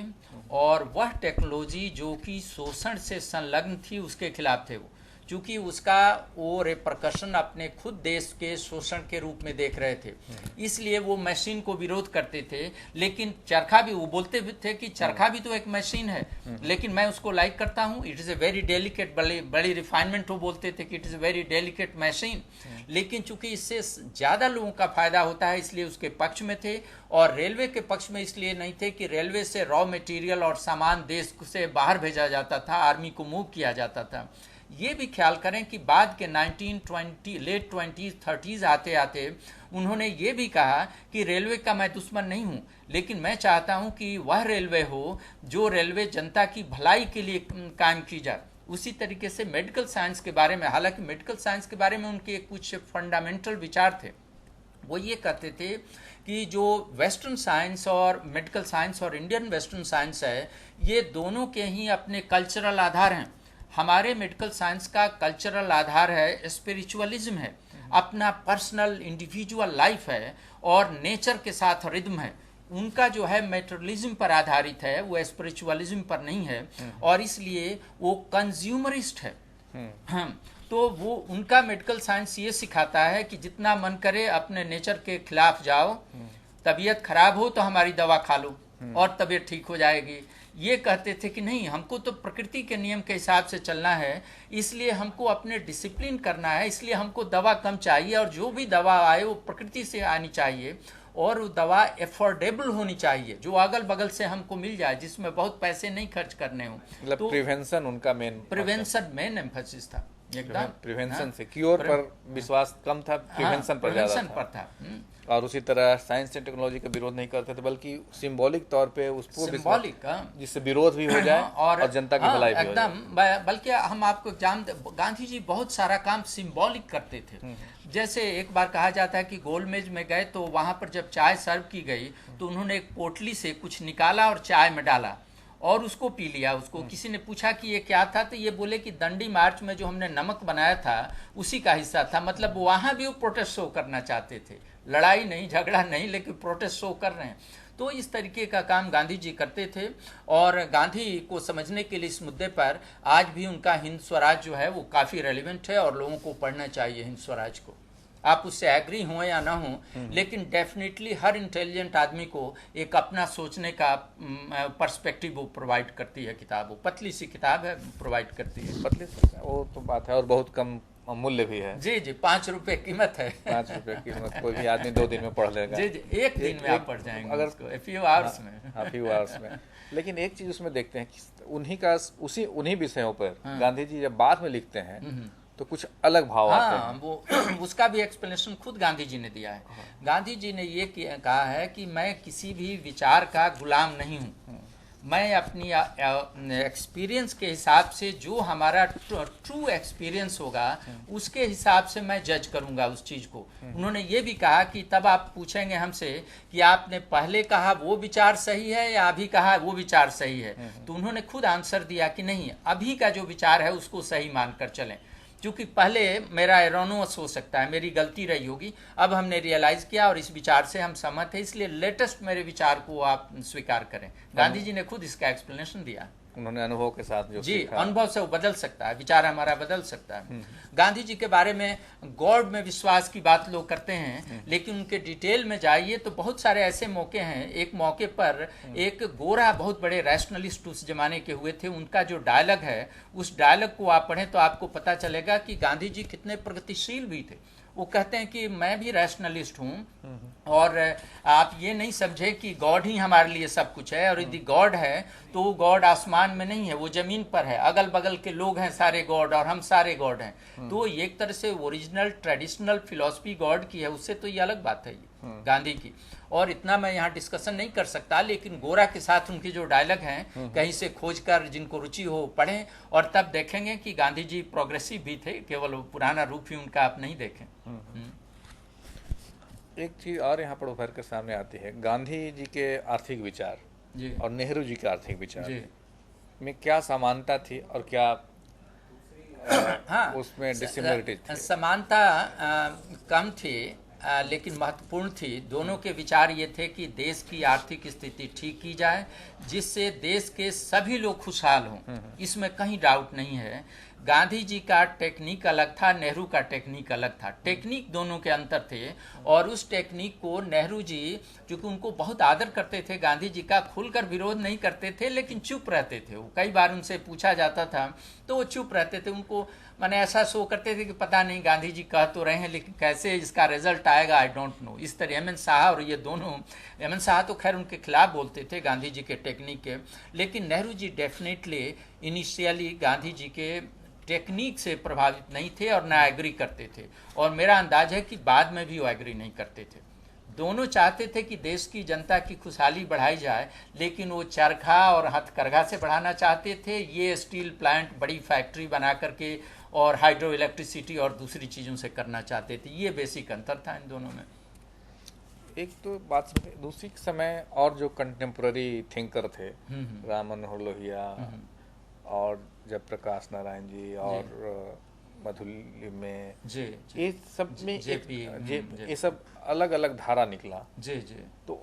और वह टेक्नोलॉजी जो कि शोषण से संलग्न थी उसके खिलाफ थे। वो चूँकि उसका वो रिपरकशन अपने खुद देश के शोषण के रूप में देख रहे थे, इसलिए वो मशीन को विरोध करते थे। लेकिन चरखा भी, वो बोलते भी थे कि चरखा भी तो एक मशीन है, लेकिन मैं उसको लाइक करता हूँ, it is a very delicate, बड़ी रिफाइनमेंट वो बोलते थे कि it is a very delicate machine. लेकिन चूंकि इससे ज़्यादा लोगों का फायदा होता है इसलिए उसके पक्ष में थे। और रेलवे के पक्ष में इसलिए नहीं थे कि रेलवे से रॉ मटेरियल और सामान देश से बाहर भेजा जाता था, आर्मी को मूव किया जाता था। ये भी ख्याल करें कि बाद के 1920 लेट 20s 30s आते आते उन्होंने ये भी कहा कि रेलवे का मैं दुश्मन नहीं हूँ, लेकिन मैं चाहता हूँ कि वह रेलवे हो जो रेलवे जनता की भलाई के लिए कायम की जाए। उसी तरीके से मेडिकल साइंस के बारे में, हालांकि मेडिकल साइंस के बारे में उनके कुछ फंडामेंटल विचार थे। वो ये कहते थे कि जो वेस्टर्न साइंस और मेडिकल साइंस और इंडियन वेस्टर्न साइंस है, ये दोनों के ही अपने कल्चरल आधार हैं। हमारे मेडिकल साइंस का कल्चरल आधार है, स्पिरिचुअलिज्म है, अपना पर्सनल इंडिविजुअल लाइफ है और नेचर के साथ रिदम है। उनका जो है मेटेरियलिज्म पर आधारित है, वो स्पिरिचुअलिज्म पर नहीं है और इसलिए वो कंज्यूमरिस्ट है। तो वो उनका मेडिकल साइंस ये सिखाता है कि जितना मन करे अपने नेचर के खिलाफ जाओ, तबीयत खराब हो तो हमारी दवा खा लो और तबीयत ठीक हो जाएगी। ये कहते थे कि नहीं, हमको तो प्रकृति के नियम के हिसाब से चलना है, इसलिए हमको अपने डिसिप्लिन करना है, इसलिए हमको दवा कम चाहिए और जो भी दवा आए वो प्रकृति से आनी चाहिए और वो दवा एफोर्डेबल होनी चाहिए, जो अगल बगल से हमको मिल जाए, जिसमें बहुत पैसे नहीं खर्च करने हो। मतलब तो प्रिवेंशन उनका प्रिवेंशन मेन एम्फेसिस था। एकदम प्रिवेंशन से, क्योर पर विश्वास कम था, प्रिवेंशन पर ज्यादा था। और उसी तरह साइंस एंड टेक्नोलॉजी का विरोध नहीं करते थे, बल्कि सिंबॉलिक तौर पे उसको सिंबॉलिक, जिससे विरोध भी हो जाए और जनता की भलाई भी हो जाए। बल्कि हम आपको गांधी जी बहुत सारा काम सिंबॉलिक करते थे। जैसे एक बार कहा जाता है कि गोलमेज में गए तो वहां पर जब चाय सर्व की गई तो उन्होंने एक पोटली से कुछ निकाला और चाय में डाला और उसको पी लिया। उसको किसी ने पूछा कि ये क्या था, तो ये बोले कि दंडी मार्च में जो हमने नमक बनाया था उसी का हिस्सा था। मतलब वहां भी वो प्रोटेस्ट शो करना चाहते थे, लड़ाई नहीं, झगड़ा नहीं, लेकिन प्रोटेस्ट शो कर रहे हैं। तो इस तरीके का काम गांधी जी करते थे और गांधी को समझने के लिए इस मुद्दे पर आज भी उनका हिंद स्वराज जो है वो काफ़ी रेलिवेंट है और लोगों को पढ़ना चाहिए हिंद स्वराज को। आप उससे एग्री हों या ना हों, लेकिन डेफिनेटली हर इंटेलिजेंट आदमी को एक अपना सोचने का पर्सपेक्टिव वो प्रोवाइड करती है किताब। वो पतली सी किताब है, प्रोवाइड करती है। पतली सी, वो तो बात है, और बहुत कम मूल्य भी है। जी जी, 5 रुपए कीमत है। 5 रुपए कीमत, कोई भी आदमी 2 दिन में पढ़ लेगा। जी जी, एक दिन में आप पढ़ जाएंगे अगर फ्यू आवर्स में। लेकिन एक चीज उसमें देखते हैं कि उन्हीं विषयों पर गांधी जी जब बाद में लिखते हैं तो कुछ अलग भाव आते हैं। हाँ, वो उसका भी एक्सप्लेनेशन खुद गांधी जी ने दिया है। गांधी जी ने ये कहा है कि मैं किसी भी विचार का गुलाम नहीं हूँ, मैं अपनी एक्सपीरियंस के हिसाब से जो हमारा ट्रू एक्सपीरियंस होगा उसके हिसाब से मैं जज करूंगा उस चीज़ को। उन्होंने ये भी कहा कि तब आप पूछेंगे हमसे कि आपने पहले कहा वो विचार सही है या अभी कहा वो विचार सही है, तो उन्होंने खुद आंसर दिया कि नहीं, अभी का जो विचार है उसको सही मानकर चलें, क्योंकि पहले मेरा एरोनोस हो सकता है, मेरी गलती रही होगी, अब हमने रियलाइज किया और इस विचार से हम सहमत हैं, इसलिए लेटेस्ट मेरे विचार को आप स्वीकार करें। गांधी जी ने खुद इसका एक्सप्लेनेशन दिया। उन्होंने अनुभव के साथ जो जी, सीखा। अनुभव से वो बदल सकता है, विचार हमारा बदल सकता है। गांधी जी के बारे में गॉड में विश्वास की बात लोग करते हैं, लेकिन उनके डिटेल में जाइए तो बहुत सारे ऐसे मौके हैं। एक मौके पर एक गोरा बहुत बड़े रैशनलिस्ट उस जमाने के हुए थे, उनका जो डायलॉग है उस डायलॉग को आप पढ़ें तो आपको पता चलेगा कि गांधी जी कितने प्रगतिशील भी थे। वो कहते हैं कि मैं भी रैशनलिस्ट हूँ और आप ये नहीं समझे कि गॉड ही हमारे लिए सब कुछ है, और यदि गॉड है तो वो गॉड आसमान में नहीं है, वो जमीन पर है, अगल बगल के लोग हैं सारे गॉड और हम सारे गॉड हैं। तो एक तरह से ओरिजिनल ट्रेडिशनल फिलॉसफी गॉड की है, उससे तो ये अलग बात है ये गांधी की। और इतना मैं यहाँ डिस्कशन नहीं कर सकता, लेकिन गोरा के साथ उनके जो डायलॉग हैं कहीं से खोजकर जिनको रुचि हो पढ़ें, और तब देखेंगे कि गांधी जी प्रोग्रेसिव भी थे, केवल वो पुराना रूप ही उनका आप नहीं देखें। एक चीज और यहाँ पर उभर कर सामने आती है, गांधी जी के आर्थिक विचार जी और नेहरू जी के आर्थिक विचार जी में क्या समानता थी और क्या हाँ, उसमें डिसिमिलरिटी थी? समानता कम थी, लेकिन महत्वपूर्ण थी। दोनों के विचार ये थे कि देश की आर्थिक स्थिति ठीक की जाए जिससे देश के सभी लोग खुशहाल हों, इसमें कहीं डाउट नहीं है। गांधी जी का टेक्निक अलग था, नेहरू का टेक्निक अलग था, टेक्निक दोनों के अंतर थे। और उस टेक्निक को नेहरू जी, क्योंकि उनको बहुत आदर करते थे, गांधी जी का खुलकर विरोध नहीं करते थे, लेकिन चुप रहते थे। वो कई बार उनसे पूछा जाता था तो वो चुप रहते थे, उनको मैंने ऐसा शो करते थे कि पता नहीं गांधी जी कह तो रहे हैं लेकिन कैसे इसका रिजल्ट आएगा आई डोंट नो। इस तरह एम एन शाह और ये दोनों, एम एन शाह तो खैर उनके खिलाफ बोलते थे गांधी जी के टेक्निक के, लेकिन नेहरू जी डेफिनेटली इनिशियली गांधी जी के टेक्निक से प्रभावित नहीं थे और ना एग्री करते थे, और मेरा अंदाज है कि बाद में भी वो एग्री नहीं करते थे। दोनों चाहते थे कि देश की जनता की खुशहाली बढ़ाई जाए, लेकिन वो चरखा और हथकरघा से बढ़ाना चाहते थे, ये स्टील प्लांट बड़ी फैक्ट्री बना करके और हाइड्रो इलेक्ट्रिसिटी और दूसरी चीज़ों से करना चाहते थे। ये बेसिक अंतर था इन दोनों में। एक तो बात समझे, दूसरी समय और जो कंटेम्प्रेरी थिंकर थे, राम मनोहर लोहिया और जयप्रकाश नारायण जी और मधुली में जी ये सब में जेपी ये सब अलग अलग धारा निकला। जी जी तो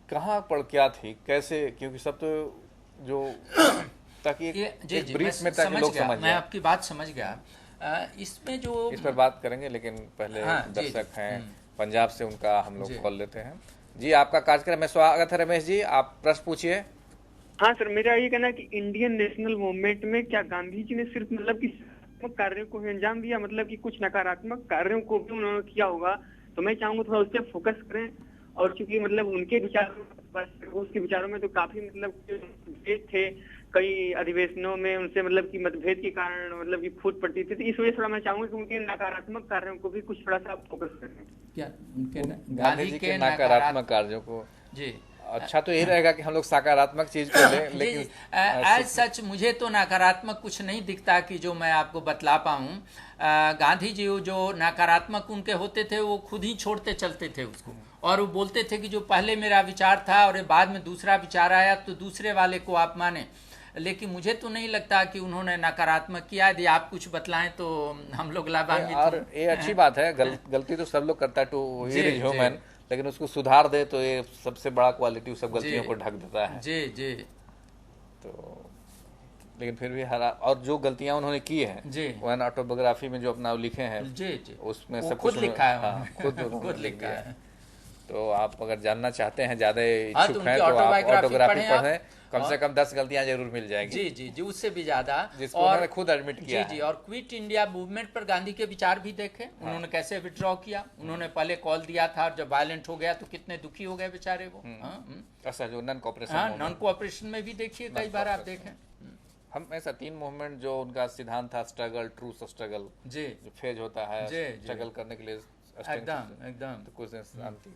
कहाँ पर क्या थी, कैसे, क्योंकि सब तो जो ताकि एक ब्रीफ में ताकि लोग समझ मैं आपकी बात समझ गया। इसमें जो इस पर बात करेंगे, लेकिन पहले दर्शक हैं पंजाब से, उनका हम लोग कॉल लेते हैं। जी, आपका कार्यक्रम में स्वागत है। रमेश जी, आप प्रश्न पूछिए। हाँ सर, मेरा ये कहना है कि इंडियन नेशनल मूवमेंट में क्या गांधी जी ने सिर्फ मतलब कि सकारात्मक कार्यों को अंजाम दिया, मतलब कि कुछ नकारात्मक कार्यों को भी उन्होंने किया होगा? तो मैं चाहूंगा थोड़ा उस पर फोकस करें। और चूंकि मतलब उनके उसके विचारों में तो काफी मतलब भेद थे, कई अधिवेशनों में उनसे मतलब कि मतभेद के कारण मतलब कि फूट पड़ती थी, तो इस वजह से थोड़ा मैं चाहूंगा कि उनके नकारात्मक कार्यों को भी कुछ थोड़ा सा फोकस करें। क्या उनके गांधी जी के नकारात्मक कार्यों को? जी, अच्छा तो ये रहेगा कि हम लोग सकारात्मक चीज को लें, लेकिन एज सच मुझे तो नकारात्मक कुछ नहीं दिखता कि जो मैं आपको बतला पाऊँ। गांधी जी जो नकारात्मक उनके होते थे वो खुद ही छोड़ते चलते थे उसको, और वो बोलते थे कि जो पहले मेरा विचार था और बाद में दूसरा विचार आया तो दूसरे वाले को आप माने। लेकिन मुझे तो नहीं लगता कि उन्होंने नकारात्मक किया। यदि आप कुछ बतलाएं तो हम लोग लाभान्वित। और ये अच्छी बात है, गलती तो सब लोग करता है, टू इज ह्यूमन, लेकिन उसको सुधार दे तो ये सबसे बड़ा क्वालिटी उस सब गलतियों को ढक देता है। जी जी। तो लेकिन फिर भी और जो गलतियां उन्होंने की हैं जी, वो ऑटोबायोग्राफी में जो अपना लिखे हैं जी जी, उसमें सब खुद लिखा है। हाँ, खुद लिखा है। तो आप अगर जानना चाहते हैं, ज्यादा हाँ, इच्छुक हैं, तो आप ऑटोबायोग्राफी पढ़ें, कम से कम 10 गलतियां जरूर मिल जाएंगी। जी जी जी, उससे भी ज्यादा, जिसको उन्होंने खुद एडमिट किया। जी जी। और क्विट इंडिया मूवमेंट पर गांधी के विचार भी देखे, उन्होंने कैसे विड्रॉ किया। उन्होंने पहले कॉल दिया था और जब वायलेंट हो गया तो कितने दुखी हो गए बेचारे वो। अच्छा, जो नॉन कोऑपरेशन, हाँ, नॉन कोऑपरेशन में भी देखिए कई बार आप देखें। हम ऐसा 3 मूवमेंट जो उनका सिद्धांत था, स्ट्रगल, ट्रूथ स्ट्रगल, जी जो फेज होता है जी, जी। स्ट्रगल करने के लिए, एकदम एकदम तो कुछ शांति।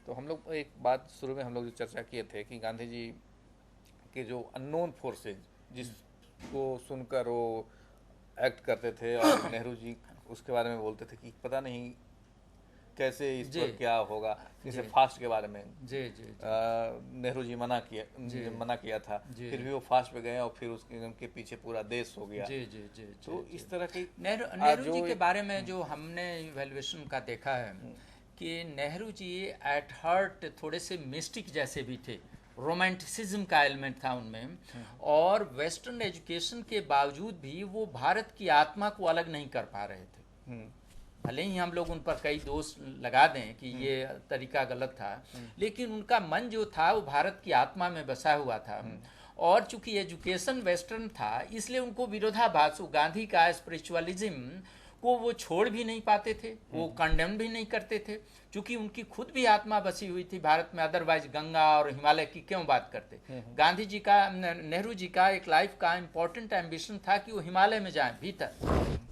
तो हम लोग एक बात शुरू में हम लोग जो चर्चा किए थे कि गांधी जी के जो अननोन फोर्सेज जिसको सुनकर वो एक्ट करते थे, और नेहरू जी उसके बारे में बोलते थे कि पता नहीं कैसे इस जी। पर क्या होगा, जैसे जी। फास्ट के बारे में जी जी नेहरू जी मना किया था, जी। फिर भी वो फास्ट पे गए और फिर उनके पीछे पूरा देश हो गया। जी जी जी तो जी, इस तरह की नेहरू जी जो के बारे में जो हमने इवैल्यूएशन का देखा है कि नेहरू जी एट हार्ट थोड़े से मिस्टिक जैसे भी थे, रोमांटिसिज्म का एलिमेंट था उनमें, और वेस्टर्न एजुकेशन के बावजूद भी वो भारत की आत्मा को अलग नहीं कर पा रहे थे। भले ही हम लोग उन पर कई दोष लगा दें कि ये तरीका गलत था, लेकिन उनका मन जो था वो भारत की आत्मा में बसा हुआ था। और चूंकि एजुकेशन वेस्टर्न था, इसलिए उनको विरोधाभास, वो गांधी का स्पिरिचुअलिज्म को वो छोड़ भी नहीं पाते थे, वो कंडेम भी नहीं करते थे, क्योंकि उनकी खुद भी आत्मा बसी हुई थी भारत में। अदरवाइज गंगा और हिमालय की क्यों बात करते। गांधी जी का, नेहरू जी का एक लाइफ का इम्पोर्टेंट एम्बिशन था कि वो हिमालय में जाएं भीतर।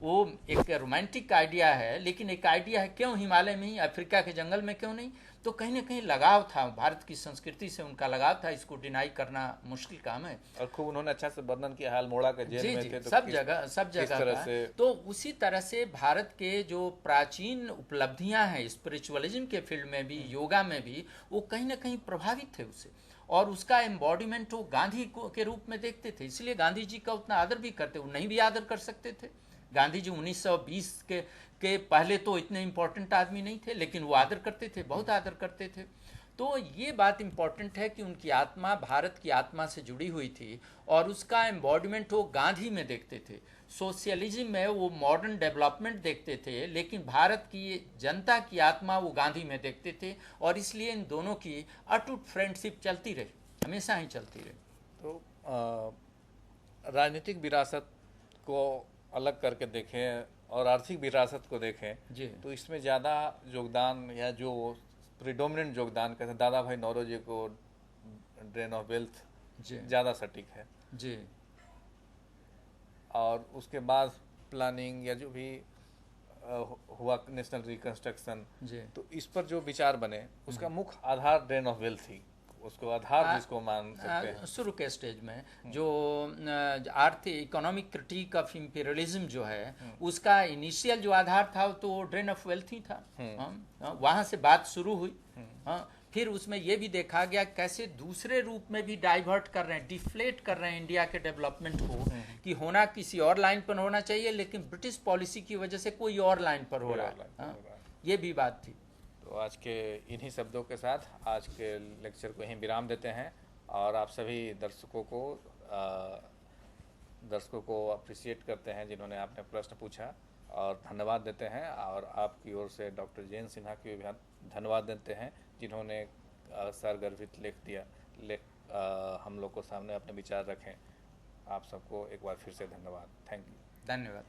वो एक रोमांटिक आइडिया है, लेकिन एक आइडिया है क्यों हिमालय में ही, अफ्रीका के जंगल में क्यों नहीं। तो कहीं ना कहीं लगाव था, भारत की संस्कृति से उनका लगाव था, इसको डिनाई करना मुश्किल काम है। और खूब उन्होंने अच्छा से वर्णन किया, हालमोड़ा के जेल जी में जी, थे तो सब किस जगह तरह था। से तो उसी तरह से भारत के जो प्राचीन उपलब्धियां हैं स्पिरिचुअलिज्म के फील्ड में भी, योगा में भी, वो कहीं ना कहीं प्रभावित थे उससे, और उसका एम्बॉडीमेंट वो गांधी के रूप में देखते थे। इसलिए गांधी जी का उतना आदर भी करते, वो नहीं भी आदर कर सकते थे। गांधी जी 1920 के पहले तो इतने इम्पोर्टेंट आदमी नहीं थे, लेकिन वो आदर करते थे, बहुत आदर करते थे। तो ये बात इम्पोर्टेंट है कि उनकी आत्मा भारत की आत्मा से जुड़ी हुई थी, और उसका एम्बॉडीमेंट वो गांधी में देखते थे। सोशलिज्म में वो मॉडर्न डेवलपमेंट देखते थे, लेकिन भारत की जनता की आत्मा वो गांधी में देखते थे, और इसलिए इन दोनों की अटूट फ्रेंडशिप चलती रही, हमेशा ही चलती रही। तो राजनीतिक विरासत को अलग करके देखें और आर्थिक विरासत को देखें जी तो इसमें ज़्यादा योगदान, या जो प्रिडोमिनेंट योगदान कहते हैं, दादा भाई नौरोजी को ड्रेन ऑफ वेल्थ जी ज़्यादा सटीक है। जी और उसके बाद प्लानिंग या जो भी हुआ नेशनल रिकंस्ट्रक्शन, जी तो इस पर जो विचार बने उसका मुख्य आधार ड्रेन ऑफ वेल्थ थी, उसको आधार जिसको मान सकते हैं। शुरू के स्टेज में जो आर्थिक इकोनॉमिक क्रिटिक ऑफ इंपीरियलिज्म जो है, उसका इनिशियल जो आधार था तो ड्रेन ऑफ वेल्थ ही था। वहाँ से बात शुरू हुई। फिर उसमें ये भी देखा गया कैसे दूसरे रूप में भी डाइवर्ट कर रहे हैं, डिफ्लेट कर रहे हैं इंडिया के डेवलपमेंट को, कि होना किसी और लाइन पर होना चाहिए, लेकिन ब्रिटिश पॉलिसी की वजह से कोई और लाइन पर हो रहा है। ये भी बात थी। तो आज के इन्हीं शब्दों के साथ आज के लेक्चर को यहीं विराम देते हैं, और आप सभी दर्शकों को अप्रिशिएट करते हैं जिन्होंने आपने प्रश्न पूछा, और धन्यवाद देते हैं। और आपकी ओर से डॉक्टर जयंत सिन्हा की भी धन्यवाद देते हैं जिन्होंने सरगर्भित हम लोग को सामने अपने विचार रखें। आप सबको एक बार फिर से धन्यवाद। Thank you. धन्यवाद।